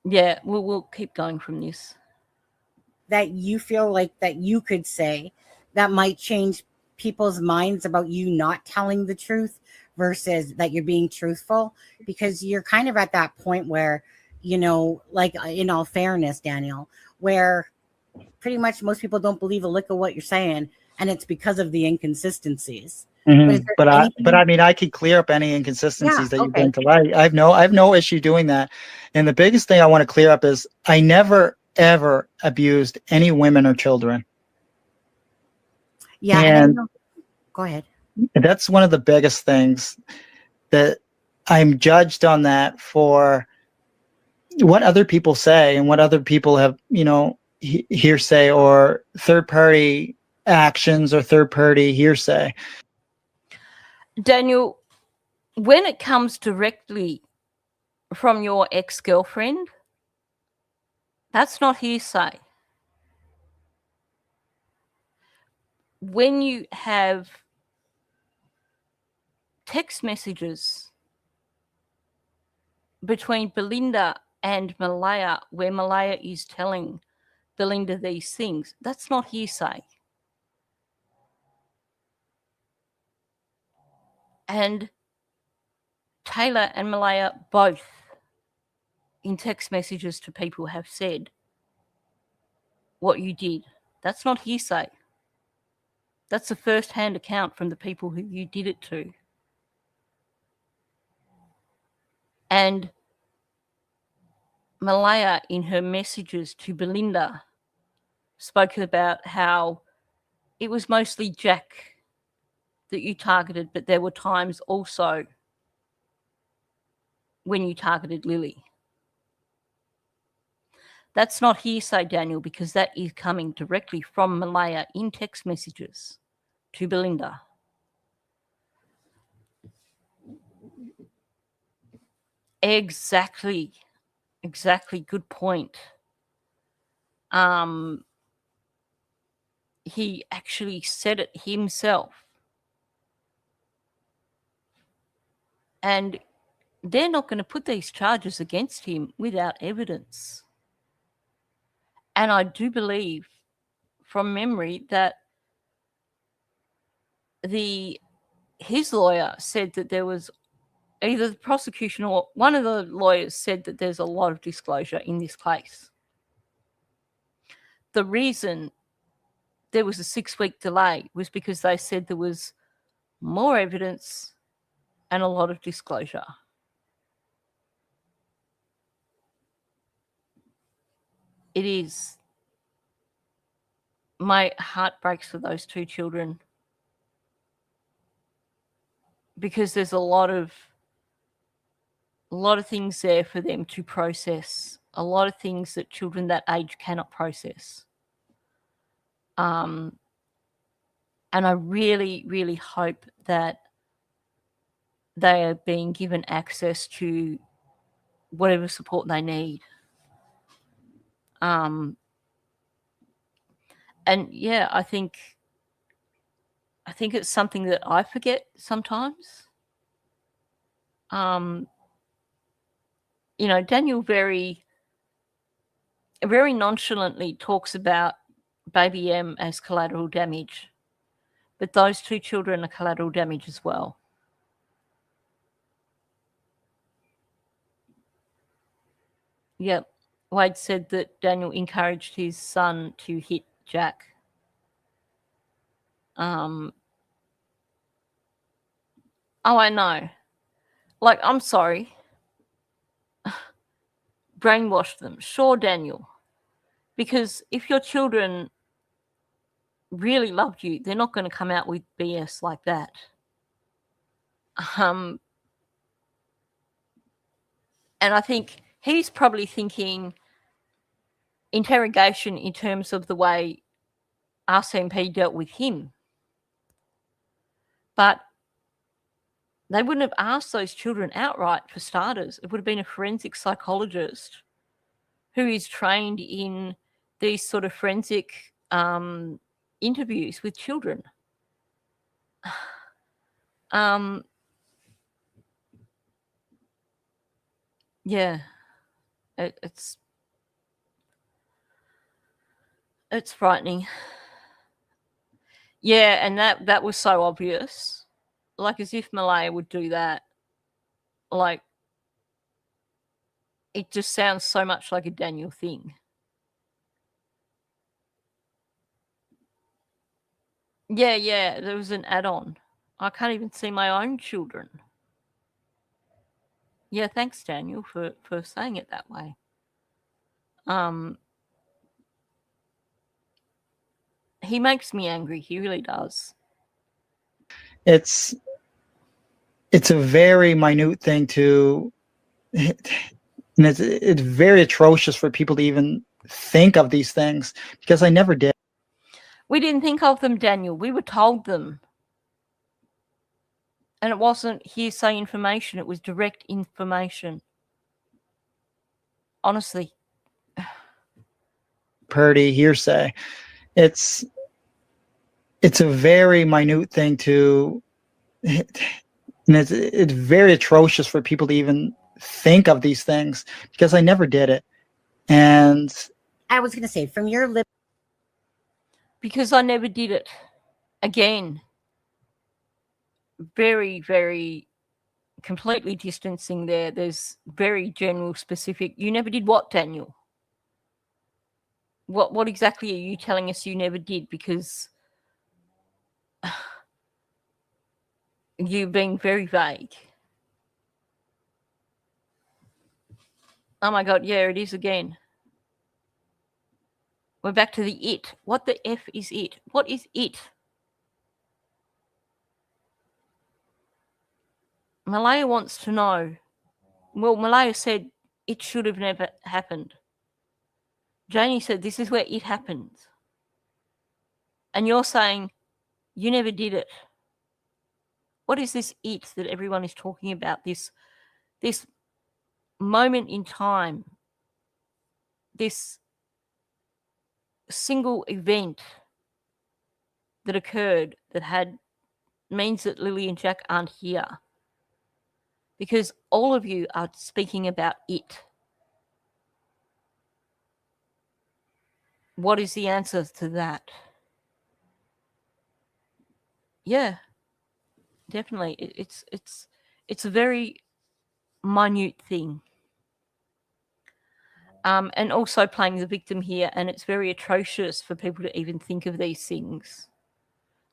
Yeah, we'll keep going from this. That you feel like that you could say that might change people's minds about you not telling the truth versus that you're being truthful, because you're kind of at that point where, you know, like in all fairness, Daniel, where pretty much most people don't believe a lick of what you're saying, and it's because of the inconsistencies. Mm-hmm. But I mean, I could clear up any inconsistencies that you bring to light. I have no issue doing that. And the biggest thing I want to clear up is I never ever abused any women or children. Yeah, and go ahead. That's one of the biggest things that I'm judged on, that for what other people say and what other people have, you know, hearsay or third party actions or third party hearsay. Daniel, when it comes directly from your ex-girlfriend, that's not hearsay. When you have text messages between Belinda and Malaya where Malaya is telling Belinda these things, that's not hearsay. And Taylor and Malaya both in text messages to people have said what you did. That's not hearsay. That's a first-hand account from the people who you did it to. And Malaya, in her messages to Belinda, spoke about how it was mostly Jack that you targeted, but there were times also when you targeted Lily. That's not hearsay, Daniel, because that is coming directly from Malaya in text messages to Belinda. Exactly. Good point. He actually said it himself. And they're not going to put these charges against him without evidence. And I do believe from memory that his lawyer said that there was either the prosecution or one of the lawyers said that there's a lot of disclosure in this case. The reason there was a 6-week delay was because they said there was more evidence and a lot of disclosure. It is. My heart breaks for those two children because there's a lot of things there for them to process, a lot of things that children that age cannot process. And I really, really hope that they are being given access to whatever support they need. And yeah, I think it's something that I forget sometimes. Daniel very, very nonchalantly talks about baby M as collateral damage, but those two children are collateral damage as well. Yep. Wade said that Daniel encouraged his son to hit Jack. Oh, I know. Like, I'm sorry. Brainwash them. Sure, Daniel. Because if your children really loved you, they're not going to come out with BS like that. And I think he's probably thinking interrogation in terms of the way RCMP dealt with him. But they wouldn't have asked those children outright, for starters. It would have been a forensic psychologist who is trained in these sort of forensic interviews with children. Yeah, it's frightening. Yeah, and that was so obvious. Like, as if Malaya would do that. Like, it just sounds so much like a Daniel thing. Yeah, there was an add-on. I can't even see my own children. Yeah, thanks, Daniel, for saying it that way. He makes me angry. He really does. It's a very minute thing to, and it's very atrocious for people to even think of these things, because I never did. We didn't think of them, Daniel. We were told them. And it wasn't hearsay information. It was direct information. Honestly. Purdy hearsay. It's a very minute thing to, and it's very atrocious for people to even think of these things, because I never did it. And I was going to say, from your lip. Because I never did it. Again. Very, very completely distancing there. There's very general, specific. You never did what, Daniel? What exactly are you telling us you never did? Because you're being very vague. Oh my God, yeah, it is again. We're back to the it. What the F is it? What is it? Malaya wants to know. Well, Malaya said it should have never happened. Janie said this is where it happens. And you're saying you never did it. What is this it that everyone is talking about? This moment in time, this single event that occurred that means that Lily and Jack aren't here. Because all of you are speaking about it. What is the answer to that? Yeah, definitely. It's a very minute thing. And also playing the victim here, and it's very atrocious for people to even think of these things.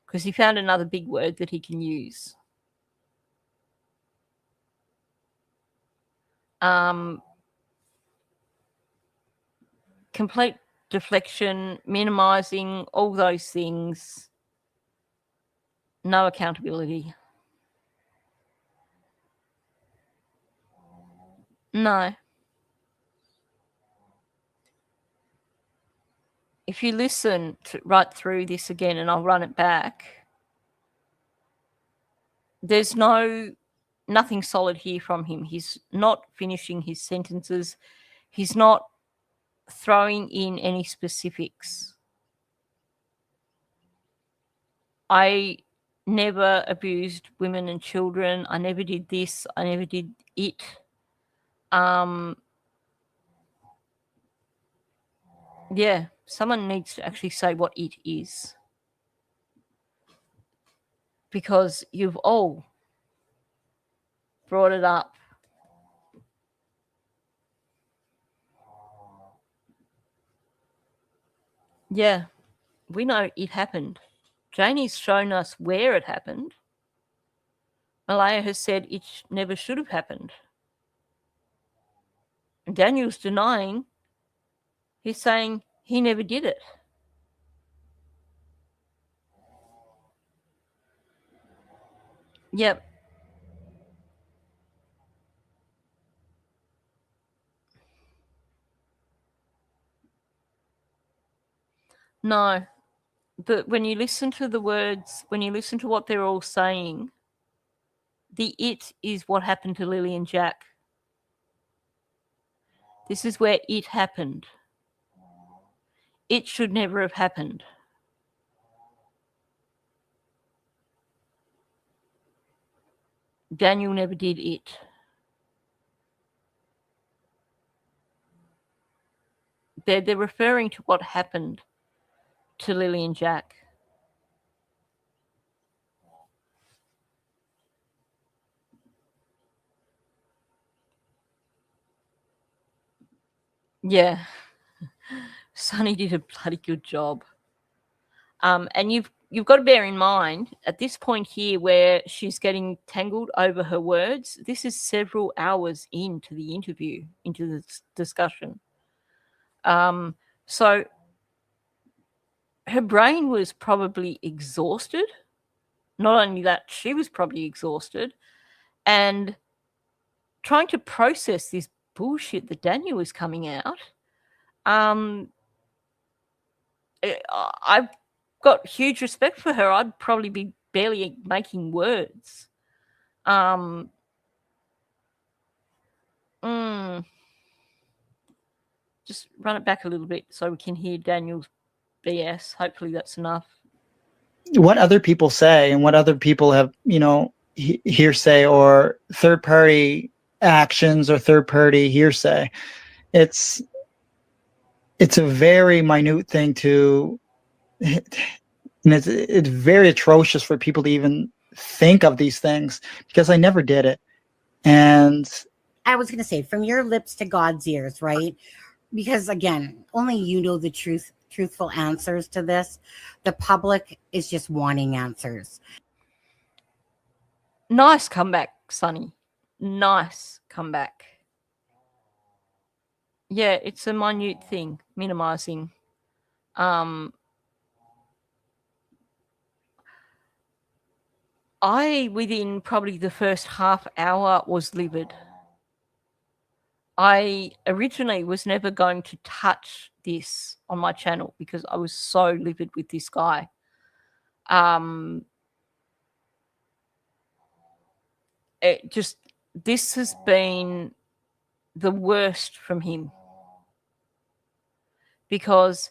Because he found another big word that he can use. Complete deflection, minimizing, all those things. No accountability. No. If you listen right through this again, and I'll run it back, there's nothing solid here from him. He's not finishing his sentences. He's not throwing in any specifics. I never abused women and children. I never did this. I never did it. Yeah, someone needs to actually say what it is. Because you've all brought it up. Yeah, we know it happened. Janie's shown us where it happened. Malaya has said it never should have happened. Daniel's denying. He's saying he never did it. Yep. No. But when you listen to the words, when you listen to what they're all saying, the it is what happened to Lily and Jack. This is where it happened. It should never have happened. Daniel never did it. They're referring to what happened to Lily and Jack. Yeah. Sonny did a bloody good job. And you've got to bear in mind, at this point here where she's getting tangled over her words, this is several hours into the interview, into the discussion. So her brain was probably exhausted. Not only that, she was probably exhausted. And trying to process this bullshit that Daniel was coming out, I've got huge respect for her. I'd probably be barely making words. Just run it back a little bit so we can hear Daniel's BS. Hopefully that's enough. What other people say and what other people have, hearsay or third-party actions or third-party hearsay. It's a very minute thing to, and it's very atrocious for people to even think of these things, because I never did it. And I was going to say, from your lips to God's ears, right? Because again, only you know the truthful answers to this. The public is just wanting answers. Nice comeback, Sonny. Nice comeback. Yeah, it's a minute thing, minimizing. I, within probably the first half hour, was livid. I originally was never going to touch this on my channel because I was so livid with this guy. This has been the worst from him, because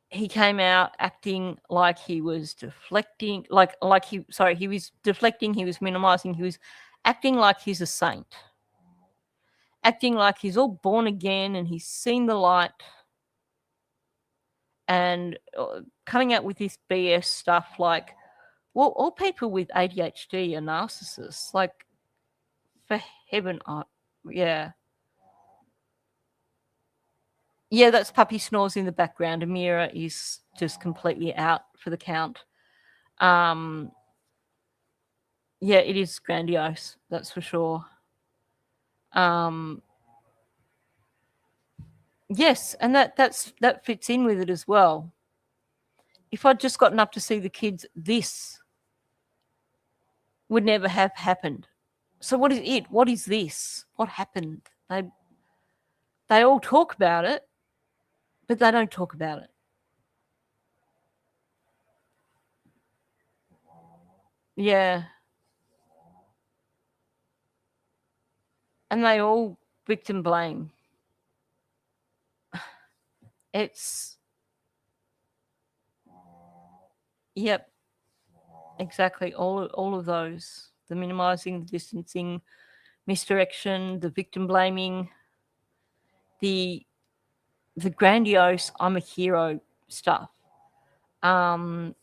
he came out acting like he was deflecting, he was deflecting, he was minimizing, he was acting like he's a saint, acting like he's all born again and he's seen the light, and coming out with this BS stuff like, well, all people with ADHD are narcissists. Like, for heaven, yeah. Yeah, that's puppy snores in the background. Amira is just completely out for the count. Yeah, it is grandiose, that's for sure. Yes, and that fits in with it as well. If I'd just gotten up to see the kids, this would never have happened. So what is it? What is this? What happened? They all talk about it, but they don't talk about it. Yeah. And they all victim blame. It's, yep, exactly. All of those. The minimizing, the distancing, misdirection, the victim blaming, the grandiose I'm a hero stuff. Why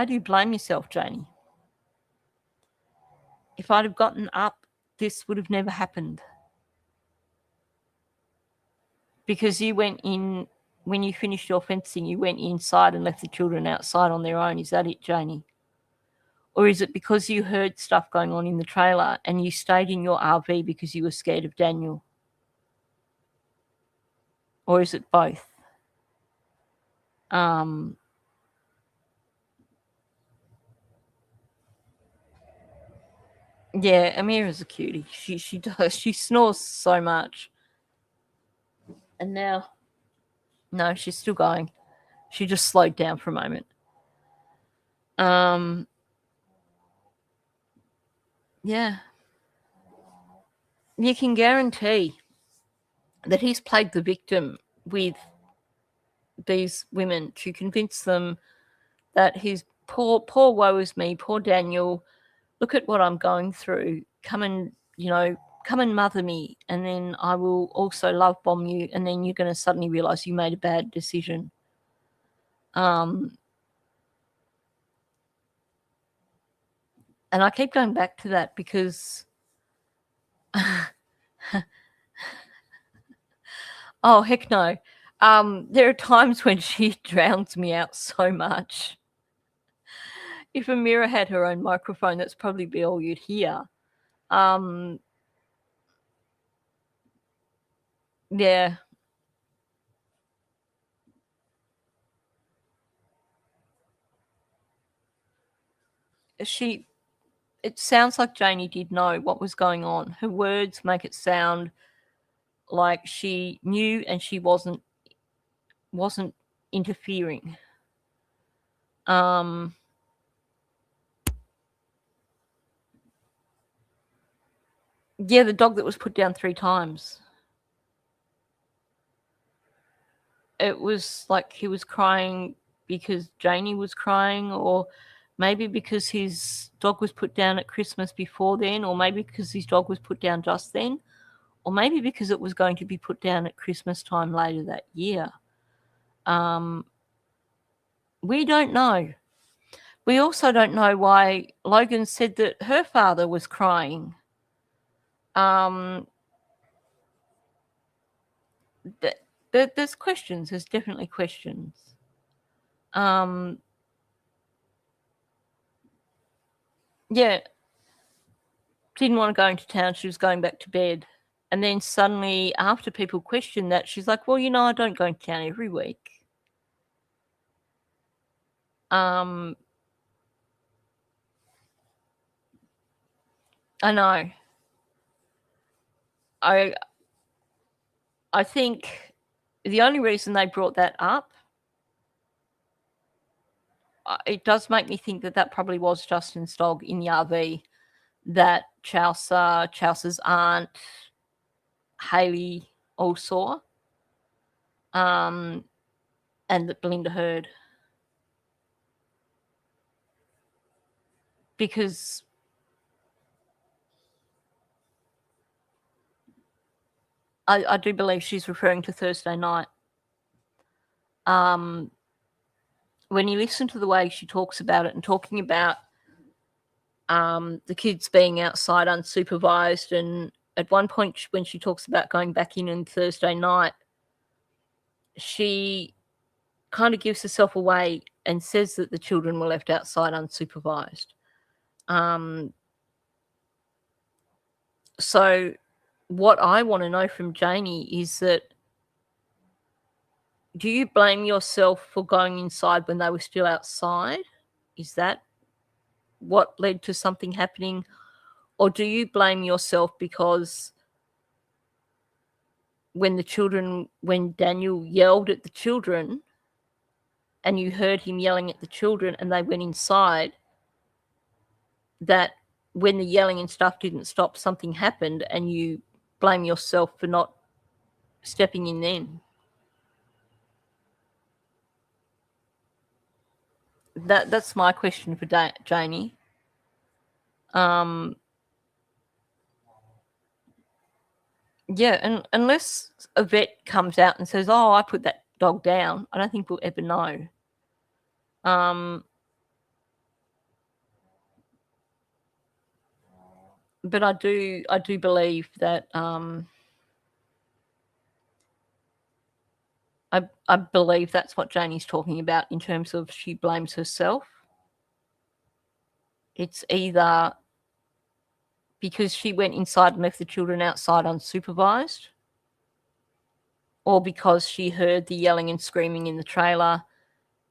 do you blame yourself, Janie? If I'd have gotten up, this would have never happened. Because you went in, when you finished your fencing, you went inside and left the children outside on their own. Is that it, Janie? Or is it because you heard stuff going on in the trailer and you stayed in your RV because you were scared of Daniel? Or is it both? Yeah, Amira's a cutie. She does. She snores so much. And now, no, she's still going. She just slowed down for a moment. Yeah. You can guarantee that he's played the victim with these women to convince them that his poor woe is me, poor Daniel, look at what I'm going through. Come and mother me, and then I will also love bomb you, and then you're going to suddenly realize you made a bad decision. And I keep going back to that because oh, heck no. There are times when she drowns me out so much. If Amira had her own microphone, that's probably be all you'd hear. Yeah. It sounds like Janie did know what was going on. Her words make it sound like she knew and she wasn't interfering. Yeah, the dog that was put down 3 times. It was like he was crying because Janie was crying, or maybe because his dog was put down at Christmas before then, or maybe because his dog was put down just then, or maybe because it was going to be put down at Christmas time later that year. We don't know. We also don't know why Logan said that her father was crying. There's questions. There's definitely questions. Yeah. Didn't want to go into town. She was going back to bed. And then suddenly, after people questioned that, she's like, well, I don't go into town every week. I know. I think the only reason they brought that up, it does make me think that probably was Justin's dog in the RV that Chaucer's aunt, Haley, all saw, and that Belinda heard. Because I do believe she's referring to Thursday night. When you listen to the way she talks about it and talking about the kids being outside unsupervised, and at one point when she talks about going back in on Thursday night, she kind of gives herself away and says that the children were left outside unsupervised. So what I want to know from Janie is that, do you blame yourself for going inside when they were still outside? Is that what led to something happening? Or do you blame yourself because when Daniel yelled at the children and you heard him yelling at the children and they went inside, that when the yelling and stuff didn't stop, something happened and you blame yourself for not stepping in then? That's my question for Janie. Yeah, and unless a vet comes out and says, "Oh, I put that dog down," I don't think we'll ever know. But I do believe that I believe that's what Janie's talking about in terms of she blames herself. It's either because she went inside and left the children outside unsupervised, or because she heard the yelling and screaming in the trailer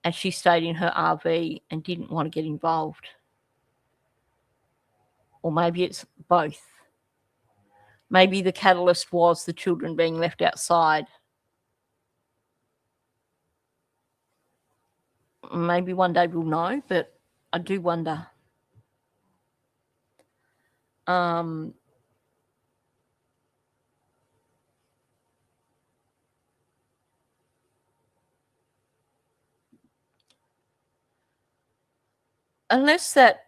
and she stayed in her RV and didn't want to get involved. Or maybe it's both. Maybe the catalyst was the children being left outside. Maybe one day we'll know, but I do wonder. Unless that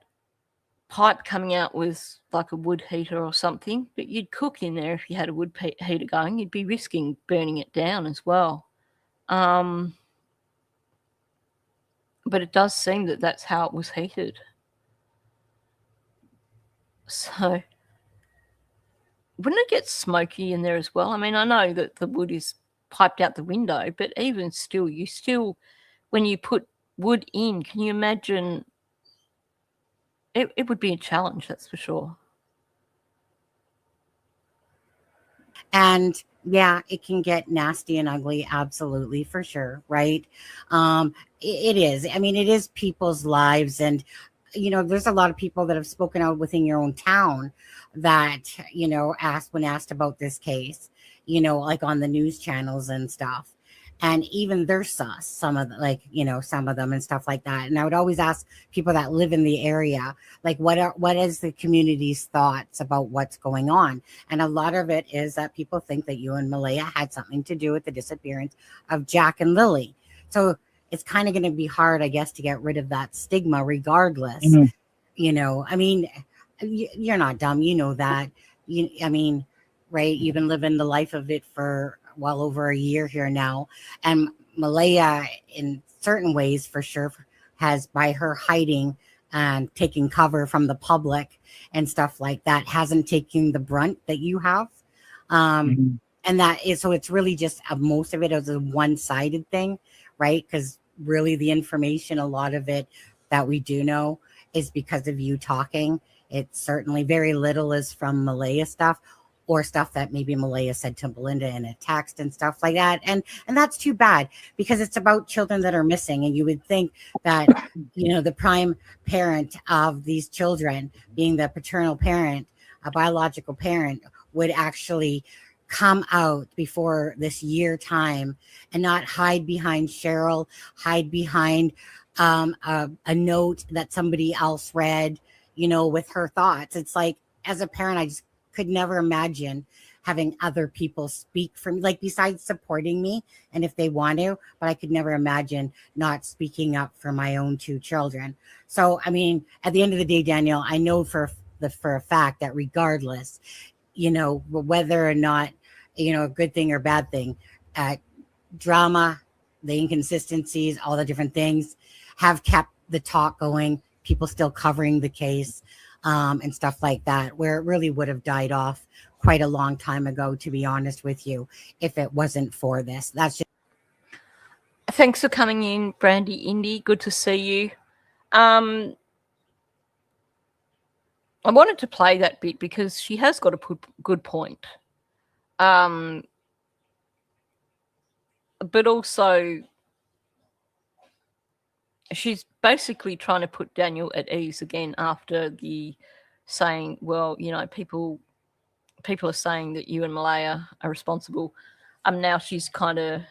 pipe coming out was like a wood heater or something, but you'd cook in there if you had a wood heater going. You'd be risking burning it down as well. But it does seem that that's how it was heated. So wouldn't it get smoky in there as well? I mean, I know that the wood is piped out the window, but even still, when you put wood in, can you imagine? It would be a challenge, that's for sure. And yeah, it can get nasty and ugly, absolutely, for sure, right? It is. I mean, it is people's lives, and there's a lot of people that have spoken out within your own town that when asked about this case, like on the news channels and stuff. And even they're sus, some of them and stuff like that. And I would always ask people that live in the area, like, what is the community's thoughts about what's going on? And a lot of it is that people think that you and Malaya had something to do with the disappearance of Jack and Lily. So it's kind of going to be hard, I guess, to get rid of that stigma regardless. Mm-hmm. I mean, you're not dumb. You know that. Right? You've been living the life of it for well over a year here now. And Malaya, in certain ways, for sure, has, by her hiding and taking cover from the public and stuff like that, hasn't taken the brunt that you have. Mhm. And that is, so it's really just most of it is a one-sided thing, right? Because really the information, a lot of it that we do know is because of you talking. It's certainly very little is from Malaya stuff, or stuff that maybe Malaya said to Belinda in a text and stuff like that. And that's too bad, because it's about children that are missing. And you would think that, you know, the prime parent of these children, being the paternal parent, a biological parent, would actually come out before this year time and not hide behind Cheryl, hide behind a note that somebody else read, you know, with her thoughts. It's like, as a parent, I just could never imagine having other people speak for me, like, besides supporting me and if they want to, but I could never imagine not speaking up for my own two children. So, I mean, at the end of the day, Danielle, I know for a fact that regardless, you know, whether or not, you know, a good thing or bad thing, drama, the inconsistencies, all the different things have kept the talk going, people still covering the case, and stuff like that, where it really would have died off quite a long time ago, to be honest with you, if it wasn't for this. That's just. Thanks for coming in, Brandy Indy. Good to see you. I wanted to play that bit because she has got a good point. But also, she's basically trying to put Daniel at ease again after the saying, well, you know, people are saying that you and Malaya are responsible. Now she's kind of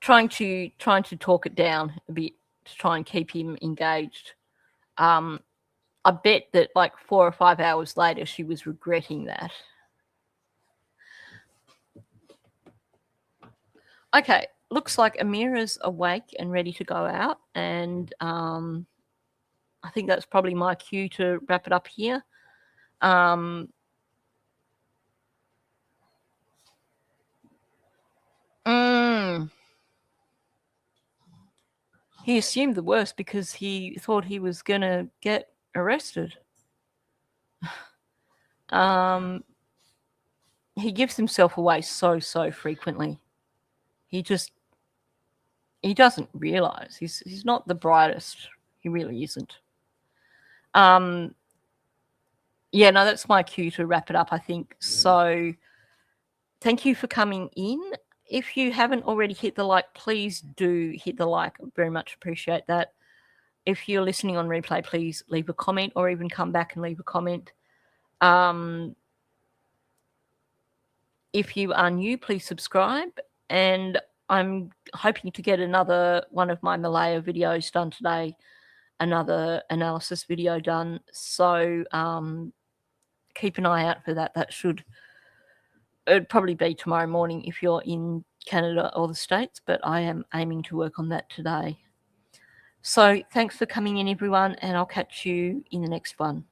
trying to talk it down a bit to try and keep him engaged. I bet that like 4 or 5 hours later, she was regretting that. Okay, looks like Amira's awake and ready to go out, and I think that's probably my cue to wrap it up here. He assumed the worst because he thought he was going to get arrested. He gives himself away so frequently. He doesn't realize he's not the brightest. He really isn't. Yeah, no, that's my cue to wrap it up, I think. So thank you for coming in. If you haven't already hit the like, please do hit the like. I very much appreciate that. If you're listening on replay, please leave a comment or even come back and leave a comment. If you are new, please subscribe. And I'm hoping to get another one of my Malaya videos done today, another analysis video done. So keep an eye out for that. It'd probably be tomorrow morning if you're in Canada or the States, but I am aiming to work on that today. So thanks for coming in, everyone, and I'll catch you in the next one.